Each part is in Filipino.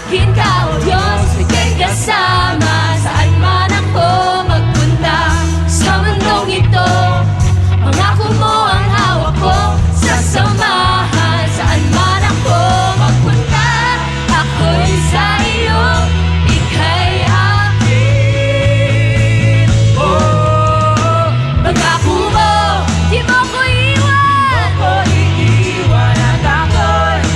Ikaw, Diyos, ika'y kasama saan man ako magpunta. Sa mundong ito, pangako mo ang hawak ko. Sasamahan saan man ako magpunta. Ako'y sa iyo, ika'y akin. Oh, pangako mo, di mo ko iwan. At ako'y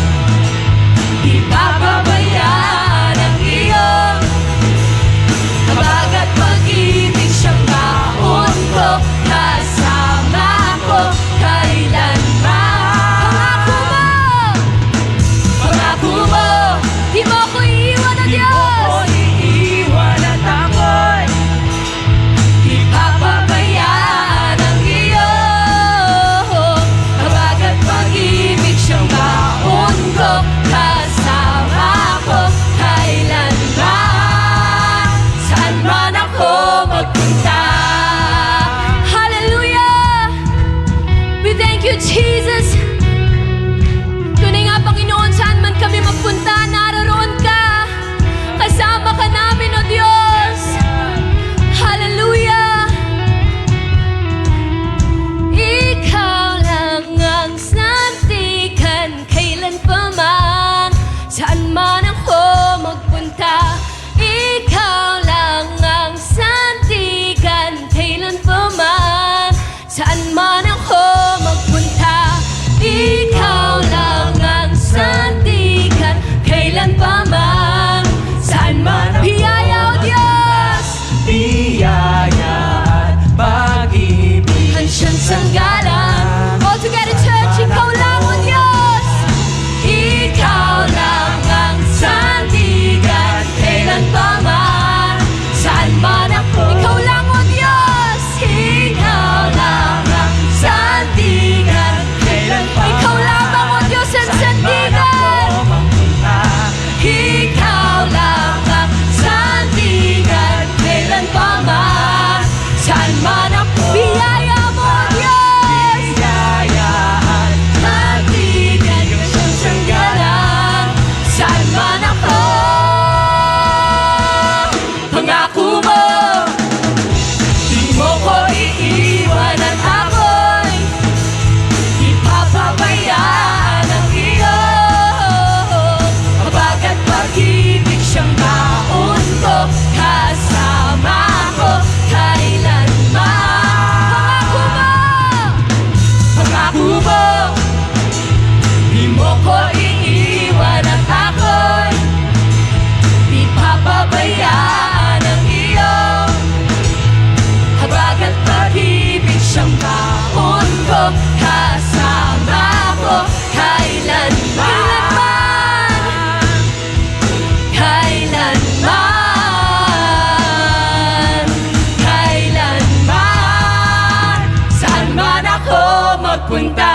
di papabayaan ang iyong habag at pag-ibig siyang baon ko. Kasama ko kailanman. Pangako mo, di mo ko iwan na Diyos. At ako'y di papabayaan ang iyong habag at pag-ibig siyang baon ko. Kasama ko kailanman saan man ako magpunta. Hallelujah! We thank you, Jesus. Tunay nga, Panginoon, saan man kami magpunta, naroon ka. Kasama ka namin, O Diyos. Hallelujah! Ikaw lang ang santikan kailan pa man, saan man ako magpunta. Ikaw lang ang santikan kailan pa man, saan man ako magpunta. Ikaw lang ang santikan kailan pa man, saan man ako. Biyaya, O Diyos. Biyaya at pag-ibig Hansyang sanggalang. All together, church, ikaw lang, O Diyos. Ikaw lang ang sandigan kailan pa man, saan man ako. Ikaw lang, O Diyos. Ikaw lang ang sandigan kailan pa ikaw lamang, O Diyos, ang sandigan. Ikaw lang ang sandigan kailan pa man, saan man ako. Biyaya mo, O Diyos. Biyaya at Sandigan siyang sanggalang saan man ako. Pangako mo, di mo ko iiwan at ako'y di papabayaan ang iyong habag at pag-ibig siyang baon ko. Kasama ko kailanman. Pangako mo, di mo ko iiwan at ako'y di papabayaan ang iyong habag at pag-ibig siyang baon ko. Kasama ko kailanman. Kailanman. Kailanman. Saan man ako magpunta.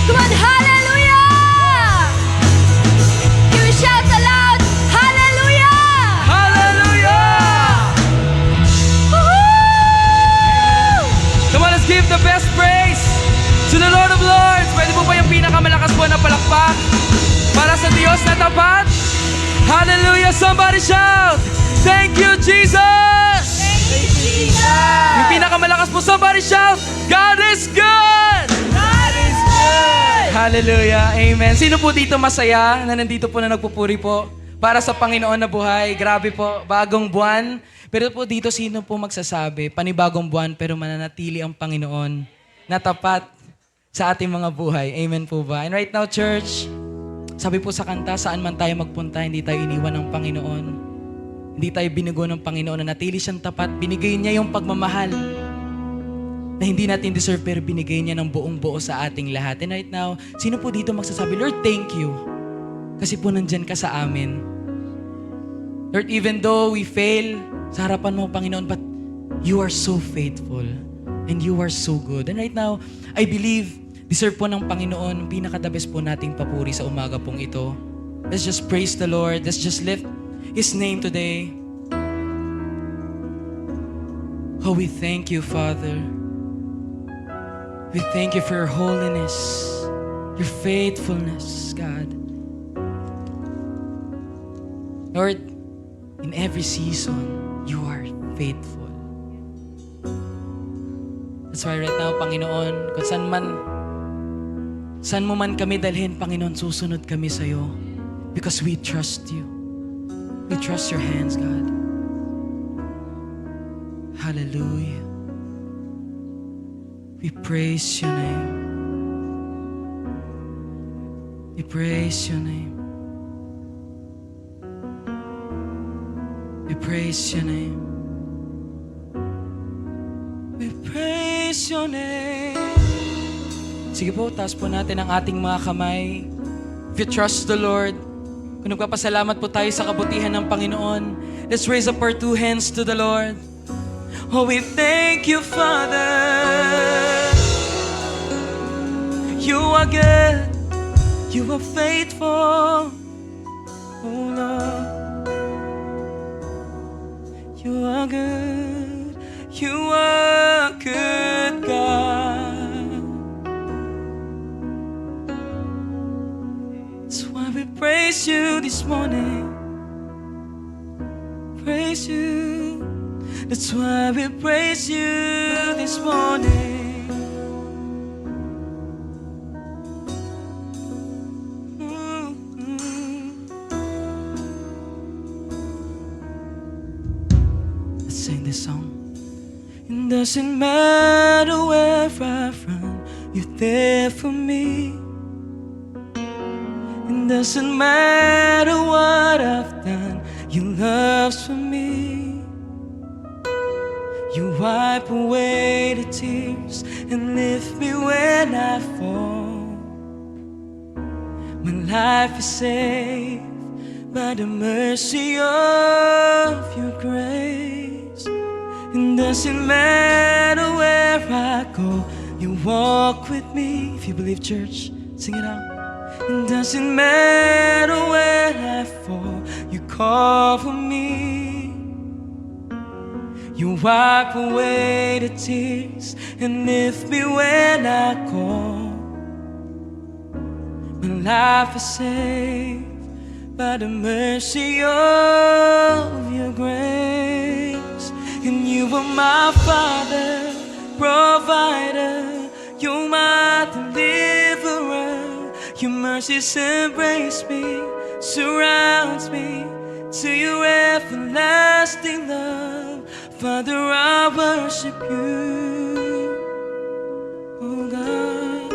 Come on, hallelujah! Give a shout aloud, hallelujah! Hallelujah! Woohoo! Come on, let's give the best praise to the Lord of Lords. Pwede po ba yung pinakamalakas po na palakpak para sa Diyos na tapat? Hallelujah! Somebody shout! Thank you, Jesus! Yung pinakamalakas po, somebody shout! God is good! God is good! Hallelujah! Amen. Sino po dito masaya na nandito po na nagpupuri po para sa Panginoon na buhay? Grabe po, bagong buwan. Pero po dito, sino po magsasabi, panibagong buwan pero mananatili ang Panginoon na tapat sa ating mga buhay? Amen po ba? And right now, church, sabi po sa kanta, saan man tayo magpunta, hindi tayo iniwan ng Panginoon. Hindi tayo binugo ng Panginoon na natili siyang tapat. Binigay niya yung pagmamahal na hindi natin deserve pero binigay niya ng buong buo sa ating lahat. And right now, sino po dito magsasabi, Lord, thank you. Kasi po nandyan ka sa amin. Lord, even though we fail sa harapan mo, Panginoon, but you are so faithful and you are so good. And right now, I believe deserve po ng Panginoon pinaka-the best po nating papuri sa umaga pong ito. Let's just praise the Lord. Let's just lift His name today. Oh, we thank you, Father. We thank you for your holiness, your faithfulness, God. Lord, in every season, you are faithful. That's why right now, Panginoon, kung saan mo man kami dalhin, Panginoon, susunod kami sa'yo. Because we trust you. We trust your hands, God. Hallelujah. We praise your name. We praise your name. We praise your name. We praise your name. Sige po, taas po natin ang ating mga kamay. If you trust the Lord, kung nagpapasalamat po tayo sa kabutihan ng Panginoon, let's raise up our two hands to the Lord. Oh, we thank you, Father. You are good. You are faithful. Oh, Lord. You are good. You are good, God. That's why we praise you this morning. Praise you. That's why we praise you this morning. Let's sing this song. It doesn't matter where I've run, you're there for me. It doesn't matter what I've done, your love's for me. You wipe away the tears and lift me when I fall. My life is saved by the mercy of your grace. It doesn't matter where I go, you walk with me. If you believe, church, sing it out. It doesn't matter where I fall, you cover me. You wipe away the tears and lift me when I call. My life is saved by the mercy of your grace. And you are my Father, provider. You're my deliverer. Your mercies embrace me, surrounds me to your everlasting love. Father, I worship you, oh God.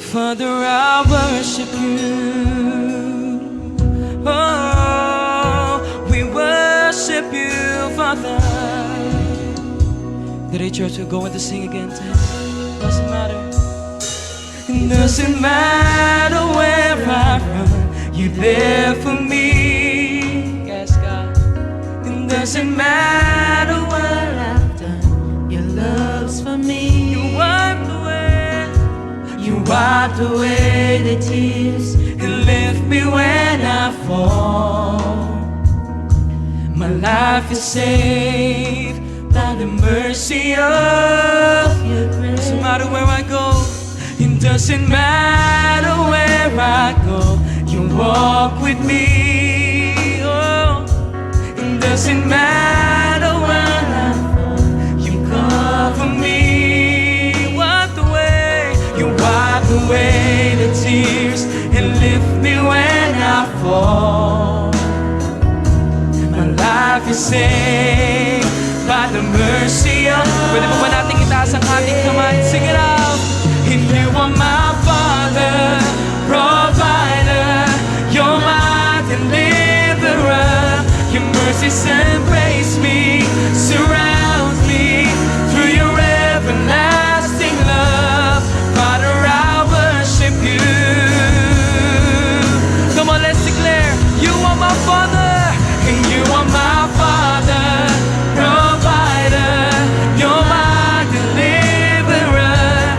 Father, I worship you, oh, we worship you, Father. Today, church, we're going to sing again to Him. Doesn't matter. It doesn't matter where I run, you're there for me. Yes, God. It doesn't matter what I've done, your love's for me. You wiped away the tears and lift me when I fall. My life is saved by the mercy of your grace. Doesn't matter where I go, it doesn't matter where I go, you walk with me. Oh, it doesn't matter where I fall, you cover me. Wiped away, you wiped away the tears and lift me when I fall. My life is saved by the mercy of... Pwede po ba natin itaas ang ating kamay? Sing it out. And you are my Father, provider. You're my deliverer. Your mercies embrace me, surround me through your everlasting love. Father, I worship you. Come on, let's declare. You are my Father, and you are my Father, provider. You're my deliverer.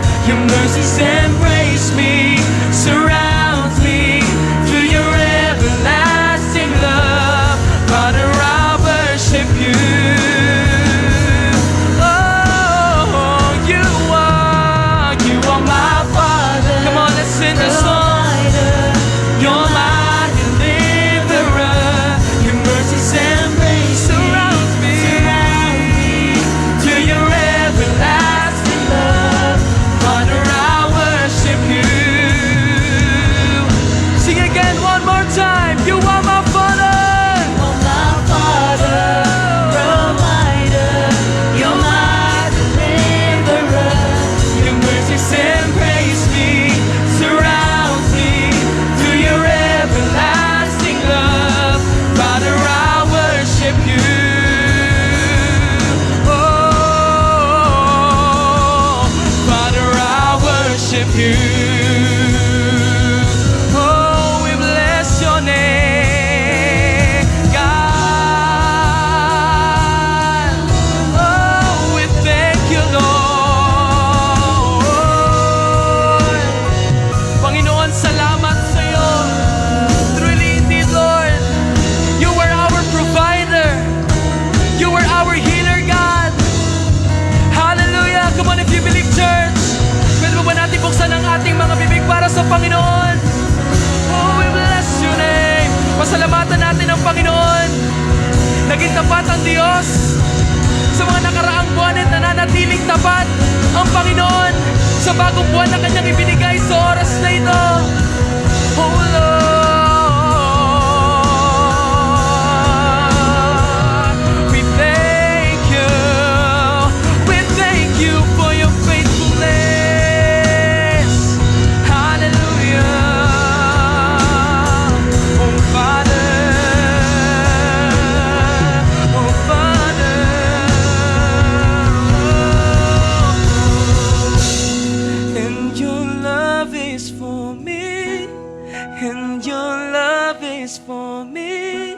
buwan at nananatiling tapat ang Panginoon sa bagong buwan na Kanyang ibinigay sa oras na ito. Oh Lord, we thank you for your faithfulness. Hallelujah. Oh Father, oh Father, and your love is for me, and your love is for me,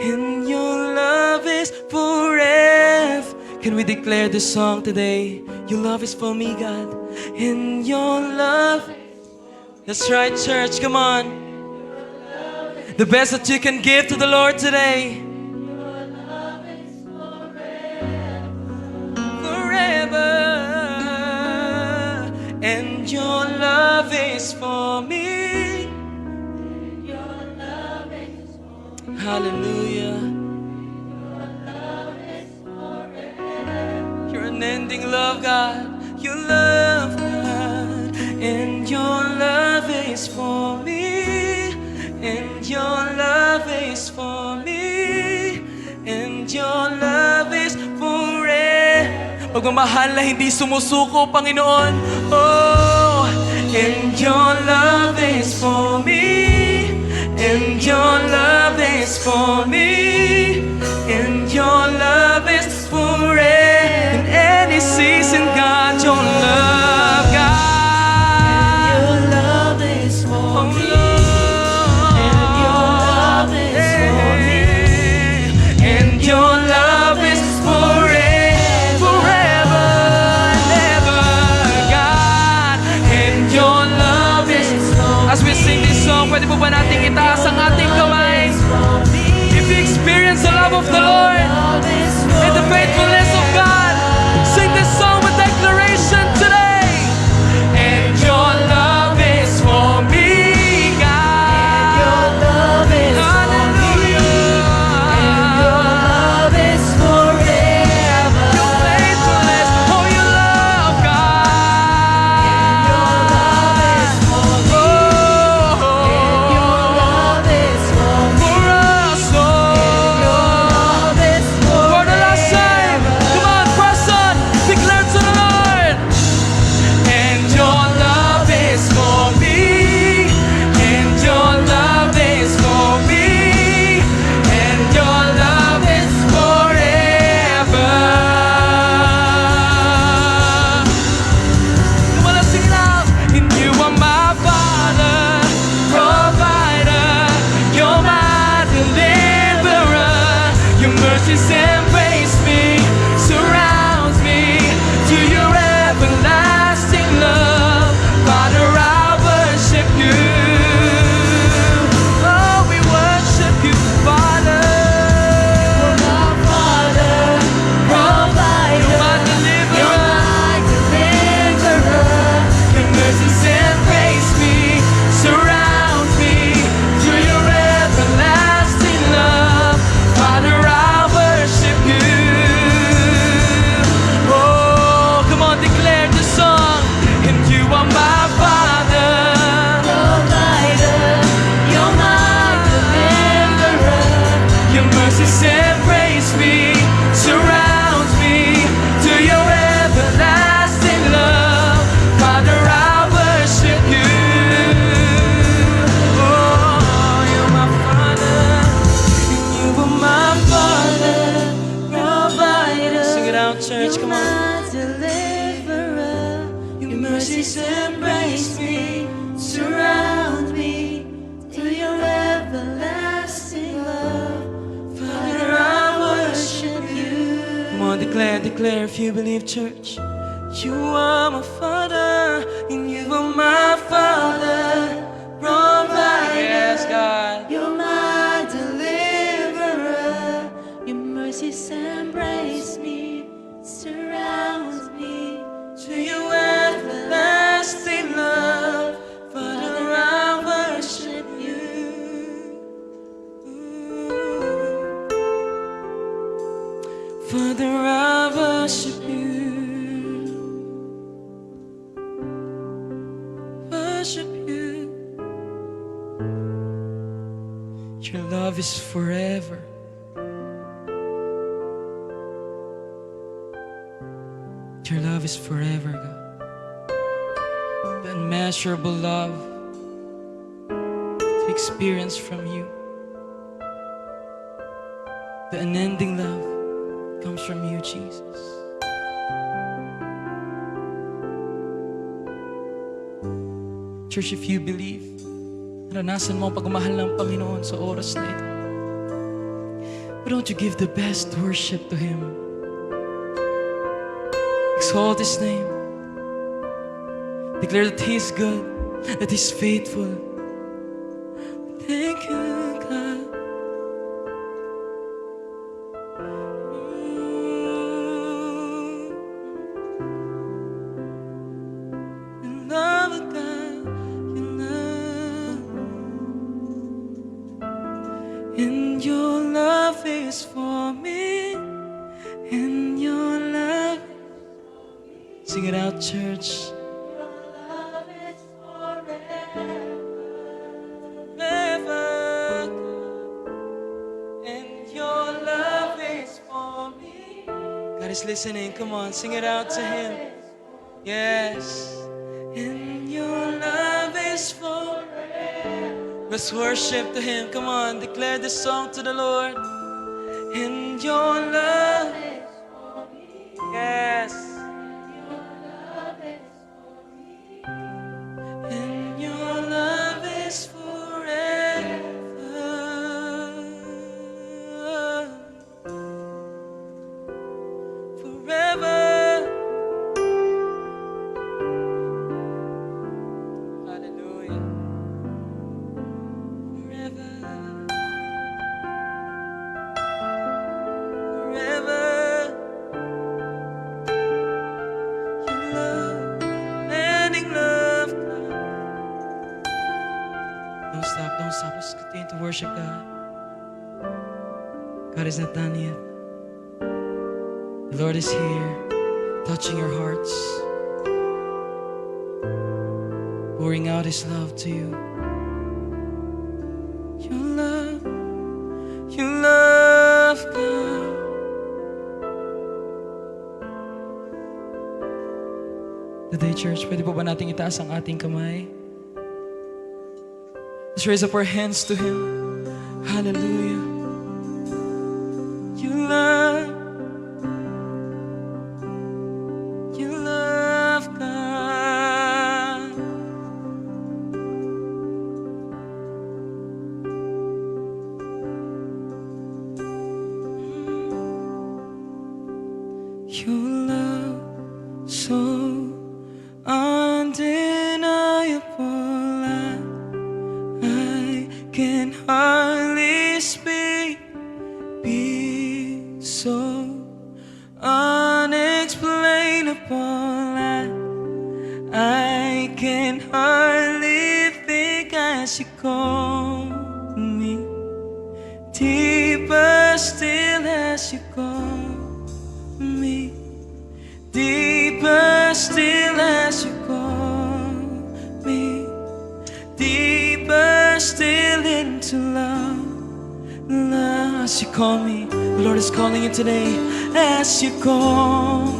and your love is forever. Can we declare this song today? Your love is for me, God, and your love. That's right, church, come on. The best that you can give to the Lord today. Forever. And your love is for me. Hallelujah. You're an unending love, God. Your love, God. And your love is for me. And your love is for me. And your love is forever. Pagmamahal na hindi sumusuko, Panginoon. Oh, and your love is for me. And your love is for me. And your love is forever. In any season, God, your love, God. Your love is for Oh, me. Lord. And your love is for me. And your love is forever, forever and ever, God. And your love is. As we sing this song, pwede po ba nating itaas ang ating kamay? If you experience the love of the Lord and the faithfulness of God, sing this song with declaration today. And your love is for me, God. Your love is for me. And your love is forever. Your faithfulness, oh, your love, God. Your love is for me. Your love is for me. For us, Your oh. love is For the last time, come on, press on, declare to the Lord. And your love is for me. And your love is for me. And your love is forever. Come on, let's sing it out. And you are my Father, provider. You're my deliverer. Your mercies embrace me, surrounds me. To your everlasting love, Father, I worship you. Oh, we worship you, Father. my Father, provider. You're my You're deliverer. my deliverer. Your mercies embrace me, surround me. To your everlasting love, Father, I worship you. Oh, come on, declare the song. And you are my Father. Provider, you're my deliverer. Your mercies embrace me, surrounds me. To your everlasting love, Father, I worship you. Oh, you're my Father, and you are my Father. Provider, Sing it out, church, you're come on. my deliverer. Your mercies embrace me, surround me. To your everlasting love, Father, I worship you. Come on, declare if you believe, church. You are my Father, and you are my Father. Provider. Yes, God. You're my deliverer. Your mercies embrace me, surround me. To your everlasting love, Father, I worship you. Father, I worship worship you, worship you. Your love is forever. Your love is forever, God. The unmeasurable love to experience from you. The unending love comes from you, Jesus. Church, if you believe, naranasan mo ang pagmamahal ng Panginoon sa oras na ito, why don't you give the best worship to Him? Exalt His name. Declare that He is good, that He's faithful. Thank you, God. You love a God, you love. And your love is for me, and your love. Sing it out, church. God is listening. Come on, sing it out to Him. Yes. And your love is forever. Let's worship to Him. Come on, declare this song to the Lord. And your love is for me. Yes. And your love is forever. Don't stop. Let's continue to worship God. God is not done yet. The Lord is here, touching your hearts, pouring out His love to you. You love God. Today, church, pwede po ba nating itaas ang ating kamay? Let's raise up our hands to Him. Hallelujah. You love God. Your love so undeniable. I can hardly speak. Be so unexplainable. I can hardly think as you call me. Deeper still as you call me. Deeper still as you call me. Deeper still into love. Love as you call me. The Lord is calling you today. As you call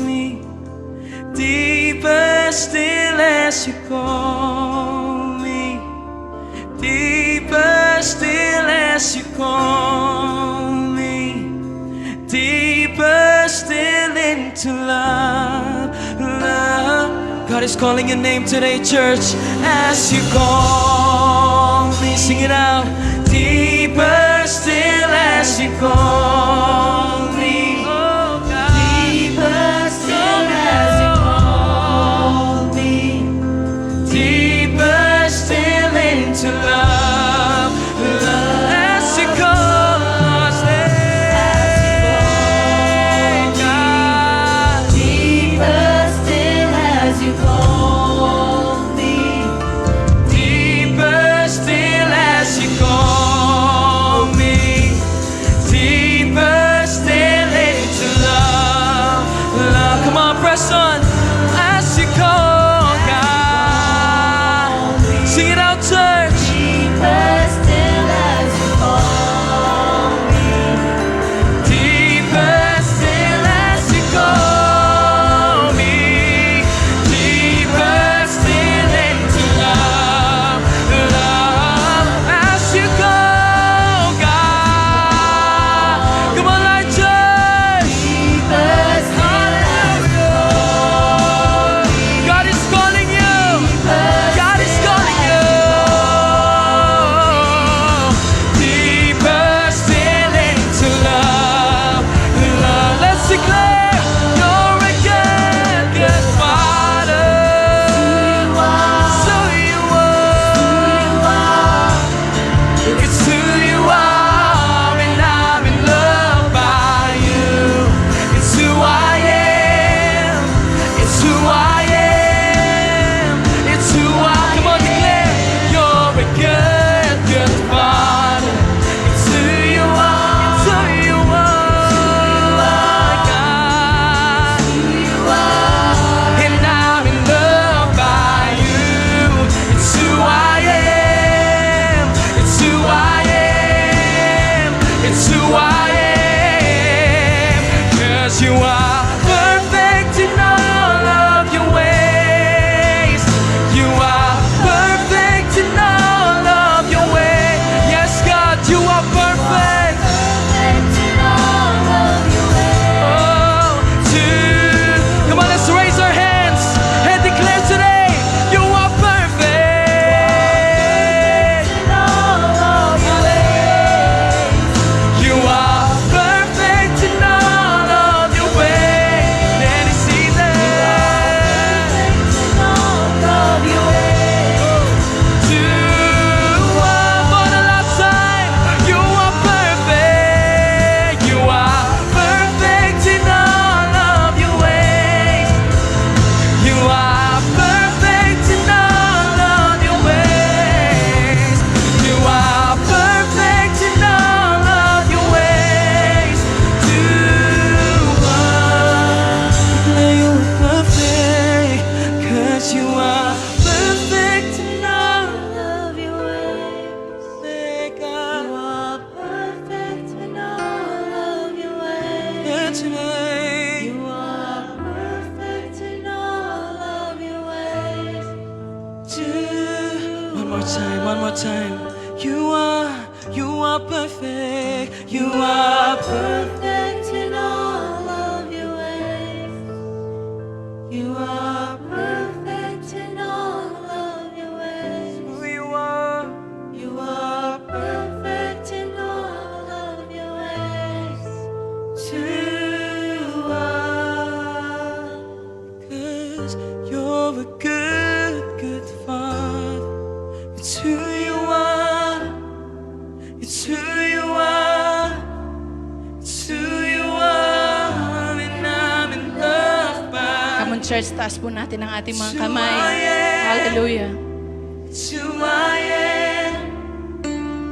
me. Deeper still as you call me. Deeper still as you call me. Deeper still into love. Love. God is calling your name today, church. As you call me, sing it out. Deeper still as you call me. Oh God. Deeper still as you call me. Deeper still into love. Love. As you call us, God. Deeper still as you call me. Deeper still as you call time. You are perfect. You are perfect in all of your ways. You are perfect in all of your ways. You are. You are perfect in all of your ways to us. 'Cause you're a good, good Father. It's who you are. It's who you are. It's who you are. And I'm in love by. Come on, church, taas po natin ang ating mga kamay. Hallelujah. It's who I am.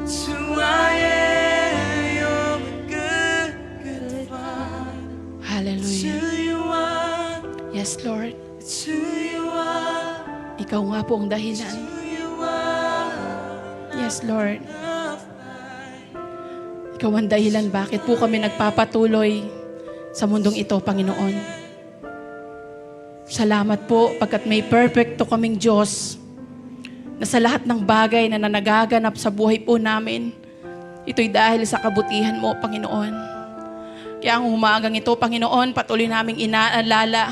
It's who I am. You're a good, good Father. It's Hallelujah. who you are. Yes, Lord. It's who you are. Ikaw nga po ang dahilan. Who you are. Yes, Lord. Loved by. Ikaw ang dahilan bakit po kami nagpapatuloy sa mundong ito, Panginoon. Salamat po pagkat may perfecto kaming Diyos na sa lahat ng bagay na nagaganap sa buhay po namin, ito'y dahil sa kabutihan mo, Panginoon. Kaya ang umagang ito, Panginoon, patuloy naming inaalala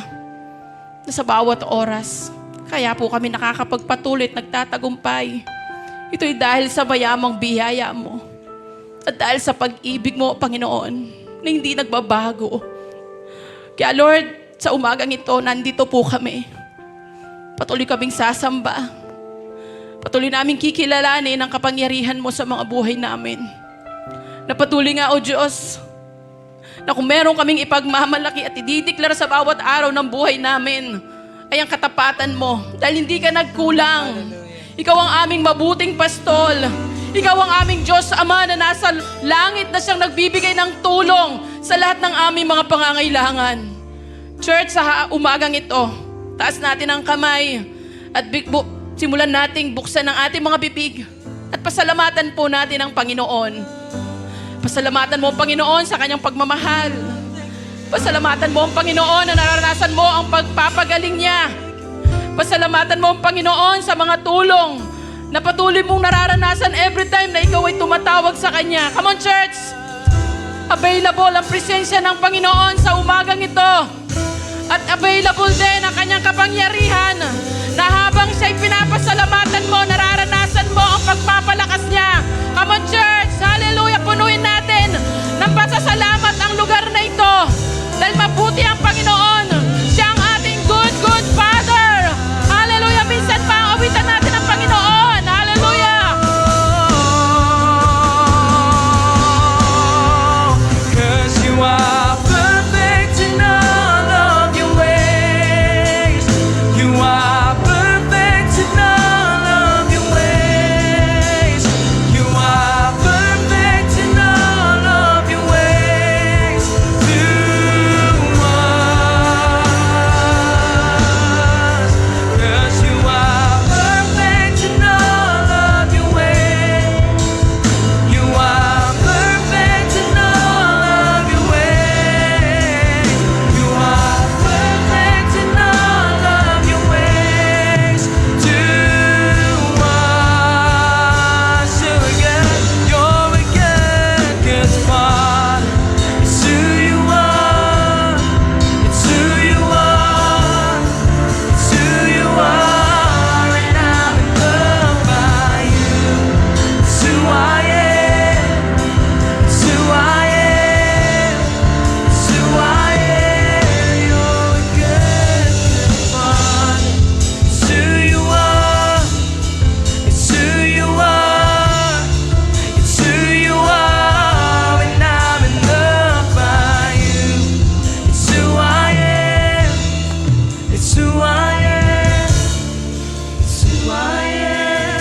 na sa bawat oras, kaya po kami nakakapagpatuloy at nagtatagumpay. Ito'y dahil sa mayamang biyaya mo at dahil sa pag-ibig mo, Panginoon, na hindi nagbabago. Kaya Lord, sa umagang ito, nandito po kami. Patuloy kaming sasamba. Patuloy naming kikilalanin ang kapangyarihan mo sa mga buhay namin. Na patuloy nga, O Diyos, na kung meron kaming ipagmamalaki at idideklara sa bawat araw ng buhay namin, ay ang katapatan mo. Dahil hindi ka nagkulang. Ikaw ang aming mabuting pastol. Ikaw ang aming Diyos Ama na nasa langit na siyang nagbibigay ng tulong sa lahat ng aming mga pangangailangan. Church, sa umagang ito, taas natin ang kamay at simulan nating buksan ang ating mga bibig at pasalamatan po natin ang Panginoon. Pasalamatan mo ang Panginoon sa kanyang pagmamahal. Pasalamatan mo ang Panginoon na naranasan mo ang pagpapagaling niya. Pasalamatan mo ang Panginoon sa mga tulong na patuloy mong nararanasan every time na ikaw ay tumatawag sa Kanya. Come on, church! Available ang presensya ng Panginoon sa umagang ito. At available din ang Kanyang kapangyarihan na habang siya'y pinapasalamatan mo, nararanasan mo ang pagpapalakas niya. Come on, church! Hallelujah! Punuin natin ng pasasalamat ang lugar na ito. Dahil mabuti ang Panginoon. Siya ang ating good, good Father. Hallelujah! Minsan pa ang awitan natin ang Panginoon. Hallelujah! 'Cause you are perfect in all of your ways. You are perfect in all of your ways. You are perfect in all of your ways to us. 'Cause you are perfect in all of your ways. You are perfect in all of your ways. You are perfect in all of your ways to us. You're a good, good Father. It's who you are. It's who you are. It's who you are. And I'm in love by you. It's who I am. It's who I am. It's who I am. You're a good, good Father. It's who you are. It's who you are. It's who you are. And I'm in love by you. It's who I am. It's who I am. It's who I am.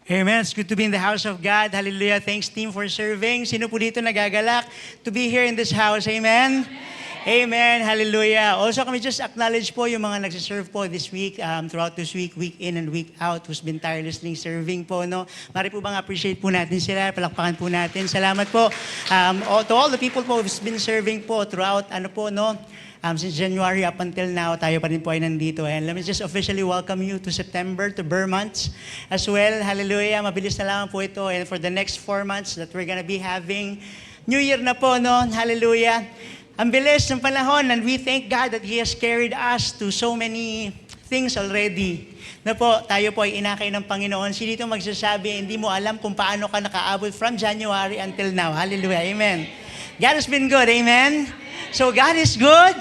Amen. It's good to be in the house of God. Hallelujah. Thanks, team, for serving. Sino po dito nagagalak to be here in this house? Amen? Amen. Hallelujah. Also, kami just acknowledge po yung mga nagsiserve po this week, throughout this week in and week out, who's been tirelessly serving po, no? Mari po bang appreciate po natin sila, palakpakan po natin. Salamat po to all the people po who's been serving po throughout, since January up until now, tayo pa rin po ay nandito. And let me just officially welcome you to September, to Burr months as well. Hallelujah. Mabilis na lang po ito. And for the next 4 months that we're gonna be having, New Year na po, no? Hallelujah. Ang bilis ng panahon, and we thank God that He has carried us to so many things already. Na po, tayo po ay inakay ng Panginoon. Sino dito magsasabi, hindi mo alam kung paano ka nakaabot from January until now. Hallelujah. Amen. God has been good. Amen. So God is good.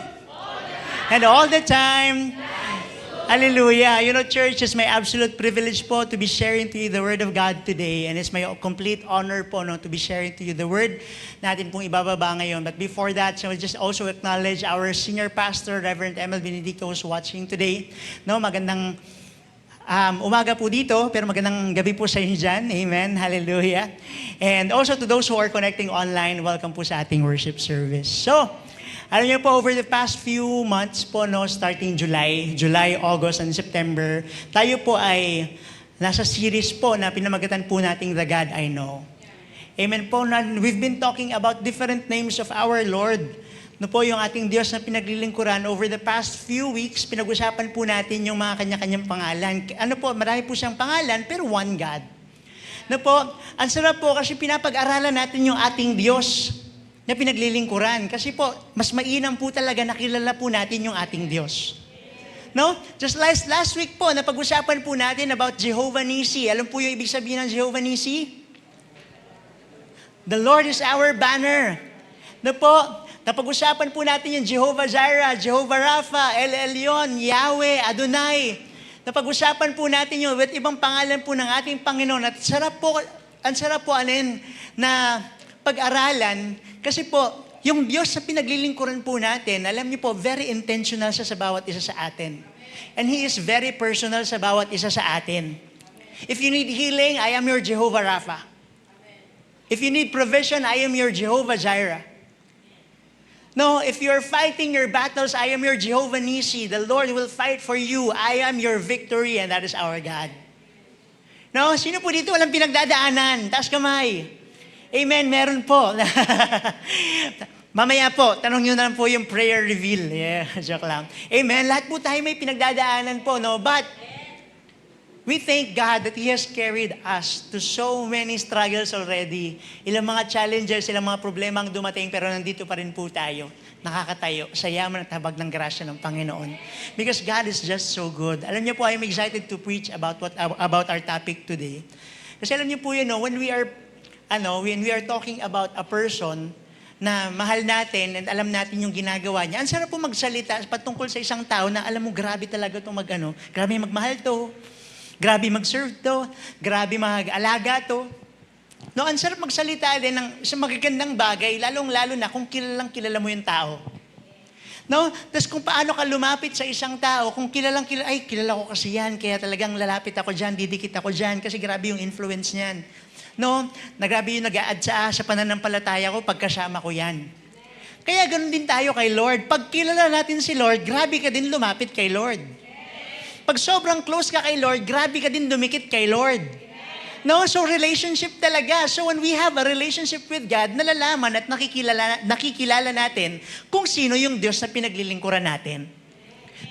And all the time. Hallelujah. You know, church, it's my absolute privilege po to be sharing to you the Word of God today. And it's my complete honor po to be sharing to you the Word natin pong ibababa ngayon. But before that, so I just also acknowledge our senior pastor, Reverend Emil Benedicto, who's watching today. No, magandang umaga po dito, pero magandang gabi po sa inyo dyan. Amen. Hallelujah. And also to those who are connecting online, welcome po sa ating worship service. So, alam niyo po, over the past few months po, starting July, August, and September, tayo po ay nasa series po na pinamagatan po nating The God I Know. Amen po. We've been talking about different names of our Lord. No po, yung ating Diyos na pinaglilingkuran. Over the past few weeks, pinag-usapan po natin yung mga kanya-kanyang pangalan. Marami po siyang pangalan, pero one God. No po, ang sarap po kasi pinapag-aralan natin yung ating Diyos na pinaglilingkuran. Kasi po, mas mainam po talaga nakilala po natin yung ating Diyos. No? Just last week po, napag-usapan po natin about Jehovah Nissi. Alam po yung ibig sabihin ng Jehovah Nissi? The Lord is our banner. No po, napag-usapan po natin yung Jehovah Jireh, Jehovah Rapha, El Elyon, Yahweh, Adonai. Napag-usapan po natin yung ibang pangalan po ng ating Panginoon. At ang sarap po na pag-aralan, kasi po, yung Diyos sa pinaglilingkuran po natin, alam niyo po, very intentional siya sa bawat isa sa atin. And He is very personal sa bawat isa sa atin. If you need healing, I am your Jehovah Rapha. If you need provision, I am your Jehovah Jireh. No, if you're fighting your battles, I am your Jehovah Nissi. The Lord will fight for you. I am your victory, and that is our God. No, sino po dito walang pinagdadaanan? Taas kamay. Amen, meron po. Mamaya po, tanong nyo na lang po yung prayer reveal. Yeah, joke lang. Amen, lahat po tayo may pinagdadaanan po, no? But, we thank God that He has carried us to so many struggles already. Ilang mga challenges, ilang mga problema ang dumating, pero nandito pa rin po tayo. Nakakatayo sa yaman at habag ng grasya ng Panginoon. Because God is just so good. Alam niyo po, I'm excited to preach about our topic today. Kasi alam niyo po yun, when we are talking about a person na mahal natin and alam natin yung ginagawa niya, ang sarap po magsalita patungkol sa isang tao na alam mo, grabe talaga itong grabe magmahal to, grabe mag-serve to, grabe mag-alaga to. No, ang sarap magsalita din sa magagandang bagay, lalong-lalo na kung kilala mo yung tao. No? Tapos kung paano ka lumapit sa isang tao, kung kilala ko kasi yan, kaya talagang lalapit ako dyan, didikit ako dyan, kasi grabe yung influence niyan. No, nagrabe yung nag-a-add sa pananampalataya ko pagkasama ko yan. Kaya ganoon din tayo kay Lord. Pag kilala natin si Lord, grabe ka din lumapit kay Lord. Pag sobrang close ka kay Lord, grabe ka din dumikit kay Lord. No, so relationship talaga. So when we have a relationship with God, nalalaman at nakikilala natin kung sino yung Diyos na pinaglilingkuran natin.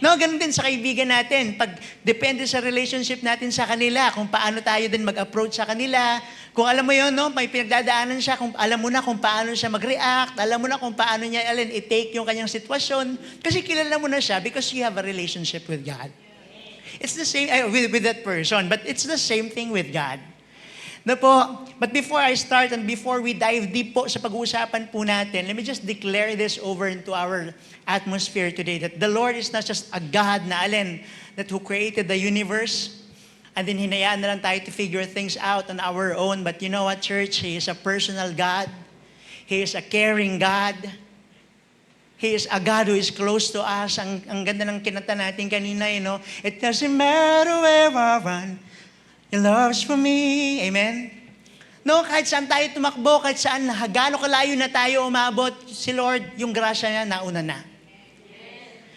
No, ganun din sa kaibigan natin. Pag depende sa relationship natin sa kanila, kung paano tayo din mag-approach sa kanila. Kung alam mo yun, may pinagdadaanan siya, kung alam mo na kung paano siya mag-react, alam mo na kung paano niya i-take yung kanyang sitwasyon, kasi kilala mo na siya because you have a relationship with God. It's the same with that person, but it's the same thing with God. No po, but before I start and before we dive deep po sa pag-uusapan po natin, let me just declare this over into our atmosphere today, that the Lord is not just a God that who created the universe, and then hinayaan na lang tayo to figure things out on our own. But you know what, church? He is a personal God. He is a caring God. He is a God who is close to us. Ang ganda ng kinanta natin kanina, It doesn't matter where I run, He loves for me. Amen? No, kahit saan tayo tumakbo, kahit saan, gaano kalayo na tayo umabot, si Lord, yung grasya niya, nauna na.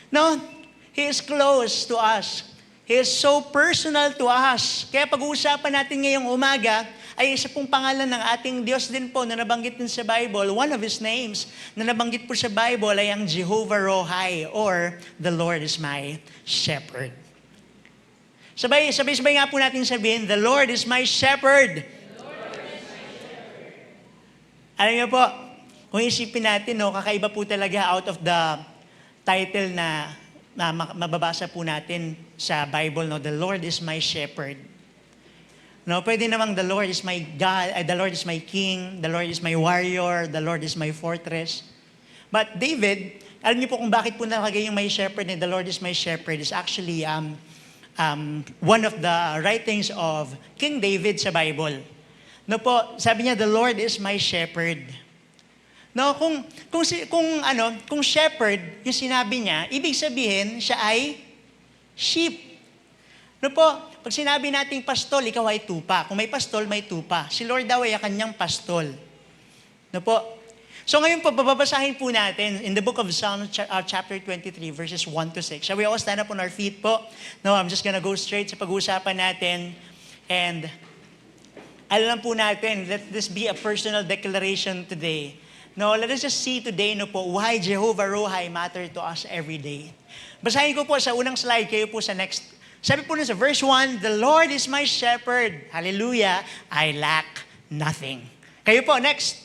No, He is close to us. He is so personal to us. Kaya pag-uusapan natin ngayong umaga, ay isa pong pangalan ng ating Diyos din po na nabanggit din sa Bible. One of His names na nabanggit po sa Bible ay ang Jehovah Rohi, or the Lord is my shepherd. Sabay-sabay nga po natin sabihin, the Lord is my shepherd. Alam niyo po, kung isipin natin, no, kakaiba po talaga out of the title na mababasa po natin sa Bible, no, the Lord is my shepherd. No, pwede namang the Lord is my God, the Lord is my King, the Lord is my warrior, the Lord is my fortress. But David, alam niyo po kung bakit po nakalagay yung my shepherd and the Lord is my shepherd is actually one of the writings of King David sa Bible. No po, sabi niya, the Lord is my shepherd. No, kung shepherd, yung sinabi niya, ibig sabihin, siya ay sheep. No po, pag sinabi nating pastol, ikaw ay tupa. Kung may pastol, may tupa. Si Lord daw ay kanyang pastol. No po. So ngayon po, babasahin po natin in the book of Psalms, chapter 23, verses 1 to 6. Shall we all stand up on our feet po? No, I'm just gonna go straight sa pag-uusapan natin. And alam po natin, let this be a personal declaration today. No, let us just see today, no po, why Jehovah Rohi matter to us every day. Basahin ko po sa unang slide, kayo po sa next. Sabi po na sa verse 1, the Lord is my shepherd. Hallelujah, I lack nothing. Kayo po, next.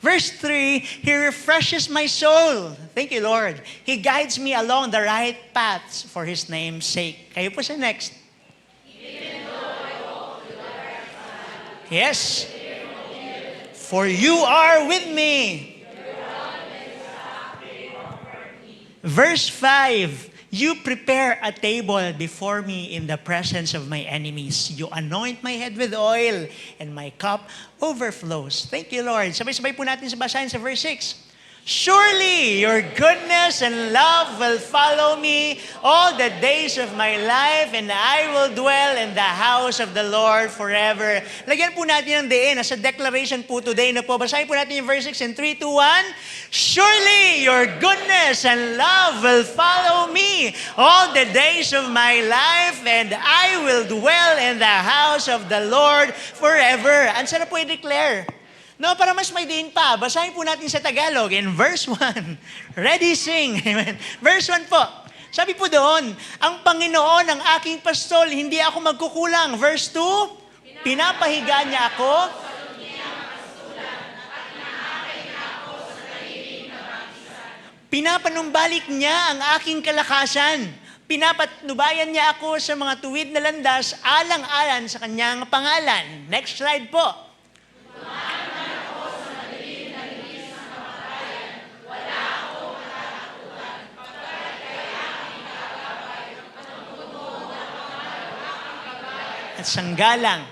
Verse 3, He refreshes my soul. Thank you, Lord. He guides me along the right paths for His name's sake. Kayo po sa next. Yes. For you are with me. Verse 5, you prepare a table before me in the presence of my enemies. You anoint my head with oil, and my cup overflows. Thank you, Lord. Sabay-sabay po natin sa basahin sa verse 6. Surely your goodness and love will follow me all the days of my life, and I will dwell in the house of the Lord forever. Lagyan po natin ang diin. As a declaration po today na po. Basahin po natin yung verse 6 in 3, 2, 1. Surely your goodness and love will follow me all the days of my life, and I will dwell in the house of the Lord forever. Ang sarap po i-declare. No, para mas may diin pa, basahin po natin sa Tagalog in verse 1. Ready, sing. Amen. Verse 1 po. Sabi po doon, ang Panginoon ang aking pastol, hindi ako magkukulang. Verse 2, pinapahiga niya ako. Pinapanumbalik niya ang aking kalakasan. Pinapatnubayan niya ako sa mga tuwid na landas, alang-alan sa kanyang pangalan. Next slide po. At sanggalang.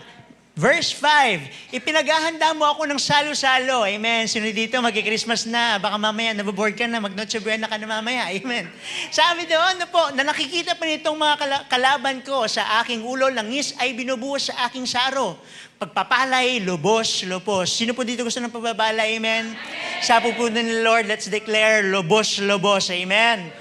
Verse 5, ipinaghahanda mo ako ng salo-salo. Amen. Sino dito, mag-Christmas na. Baka mamaya, nababoard ka na, mag-Noche Buena ka na mamaya. Amen. Sabi doon na po, na nakikita pa nitong mga kalaban ko sa aking ulo, langis ay binubuhos sa aking saro. Pagpapalay, lubos, lupos. Sino po dito gusto ng pagpapalay? Amen. Sabi po ni Lord, let's declare lubos, lubos. Amen.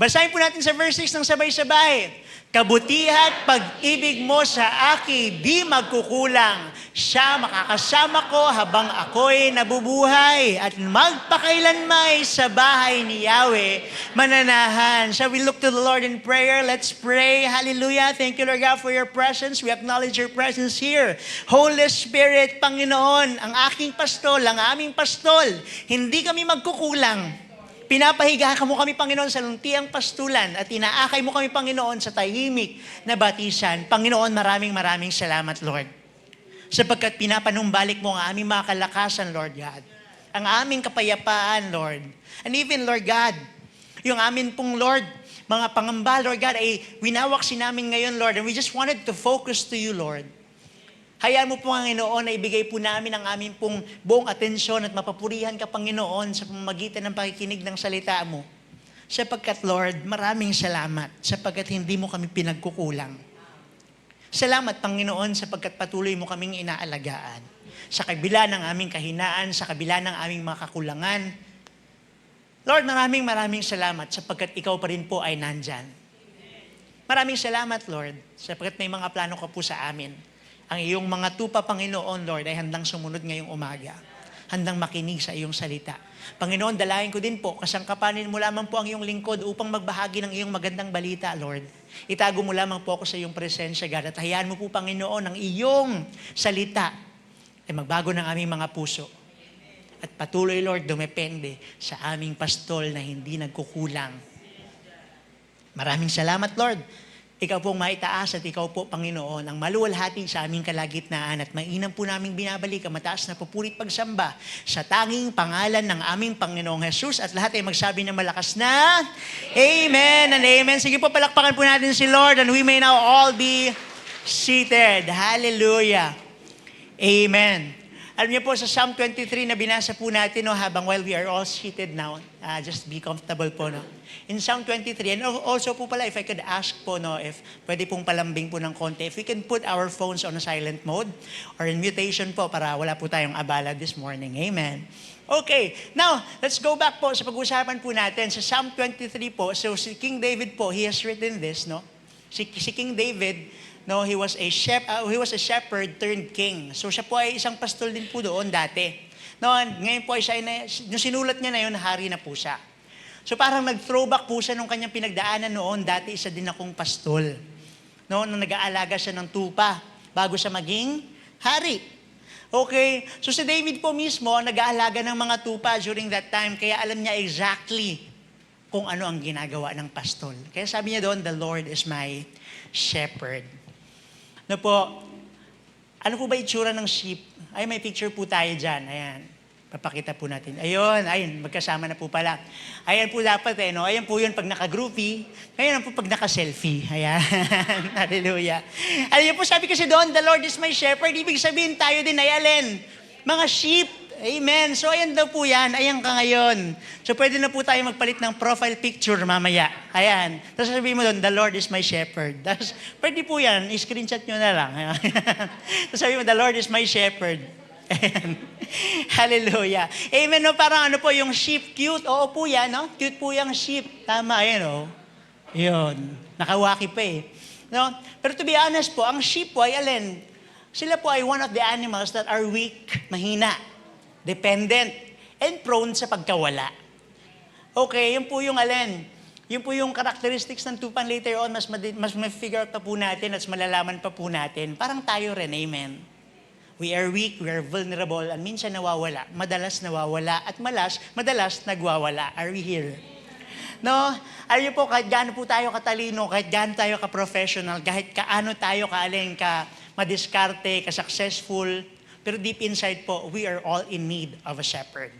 Basahin po natin sa verse 6 ng sabay-sabay. Kabutihan, pag-ibig mo sa akin, di magkukulang. Siya makakasama ko habang ako'y nabubuhay at magpakailanmay sa bahay ni Yahweh mananahan. Shall we look to the Lord in prayer? Let's pray. Hallelujah. Thank you, Lord God, for your presence. We acknowledge your presence here. Holy Spirit, Panginoon, ang aking pastol, ang aming pastol, hindi kami magkukulang. Pinapahiga mo kami, Panginoon, sa luntiang pastulan at inaakay mo kami, Panginoon, sa tahimik na batisan. Panginoon, maraming salamat, Lord. Sapagkat pinapanumbalik mo ang aming mga kalakasan, Lord God. Ang aming kapayapaan, Lord. And even, Lord God, yung amin pong, Lord, mga pangamba, Lord God, ay winawaksi namin ngayon, Lord, and we just wanted to focus to you, Lord. Hayaan mo po, Panginoon, na ibigay po namin ang aming pong buong atensyon at mapapurihan ka, Panginoon, sa pamamagitan ng pakikinig ng salita mo. Sapagkat Lord, maraming salamat sapagkat hindi mo kami pinagkukulang. Salamat Panginoon sapagkat patuloy mo kaming inaalagaan. Sa kabila ng aming kahinaan, sa kabila ng aming mga kakulangan, Lord, maraming salamat sapagkat ikaw pa rin po ay nandyan. Maraming salamat Lord sapagkat may mga plano ka po sa amin. Ang iyong mga tupa Panginoon Lord ay handang sumunod ngayong umaga. Handang makinig sa iyong salita. Panginoon, dalayan ko din po, kasangkapanin mo lamang po ang iyong lingkod upang magbahagi ng iyong magandang balita, Lord. Itago mo lamang po ako sa iyong presensya, God. At hayaan mo po, Panginoon, ang iyong salita ay magbago ng aming mga puso. At patuloy, Lord, dumepende sa aming pastol na hindi nagkukulang. Maraming salamat, Lord. Ikaw pong maitaas at ikaw po, Panginoon, ang maluwalhati sa aming kalagitnaan at mainam po naming binabalik ang mataas na pupurit pagsamba sa tanging pangalan ng aming Panginoong Jesus at lahat ay magsabi ng malakas na Amen and Amen. Sige po, palakpakan po natin si Lord and we may now all be seated. Hallelujah. Amen. Alam niyo po sa Psalm 23 na binasa po natin habang while we are all seated now, just be comfortable po. In Psalm 23, and also po pala, if I could ask po, if pwede pong palambing po ng konti, if we can put our phones on a silent mode or in mutation po para wala po tayong abala this morning. Amen. Okay, now, let's go back po sa pag-usapan po natin sa Psalm 23 po. So si King David po, he has written this, Si King David, he was a shepherd turned king. So siya po ay isang pastol din po doon dati. Ngayon po ay yung sinulat niya na yun, hari na po siya. So parang nag-throwback po siya nung kanyang pinagdaanan noon. Dati isa din akong pastol. Nung nag-aalaga siya ng tupa bago siya maging hari. Okay, so si David po mismo nag-aalaga ng mga tupa during that time. Kaya alam niya exactly kung ano ang ginagawa ng pastol. Kaya sabi niya doon, the Lord is my shepherd. Ano po ba itsura ng sheep? Ay, may picture po tayo dyan. Ayan. Papakita po natin. Ayun, magkasama na po pala. Ayan po dapat Ayan po yun pag naka-groupie. Ayan po pag naka-selfie. Ayan. Hallelujah. Ayan po, sabi kasi doon, the Lord is my shepherd. Ibig sabihin tayo din ay alin? Mga sheep. Amen. So ayan daw po yan. Ayan ka ngayon. So pwede na po tayo magpalit ng profile picture mamaya. Ayan. Tapos sabihin mo doon, the Lord is my shepherd. Tapos pwede po yan. I-screenshot nyo na lang. Tapos sabihin mo, the Lord is my shepherd. Ayan. Hallelujah. Amen. Parang ano po, yung sheep, cute. Oo po yan. Cute po yung sheep. Tama, ayan Yun. Nakawaki pa Pero to be honest po, ang sheep po ay alin? Sila po ay one of the animals that are weak, mahina, dependent, and prone sa pagkawala. Okay, yun po yung alin. Yun po yung characteristics ng tupan later on, mas ma-figure out pa po natin at malalaman pa po natin. Parang tayo rin, amen. We are weak, we are vulnerable, at minsan nawawala. Madalas nawawala, at madalas nagwawala. Are we here? Alam niyo po, kahit gaano po tayo katalino, kahit gaano tayo ka-professional, kahit kaano tayo kaaling madiskarte, ka-successful, pero deep inside po, we are all in need of a shepherd.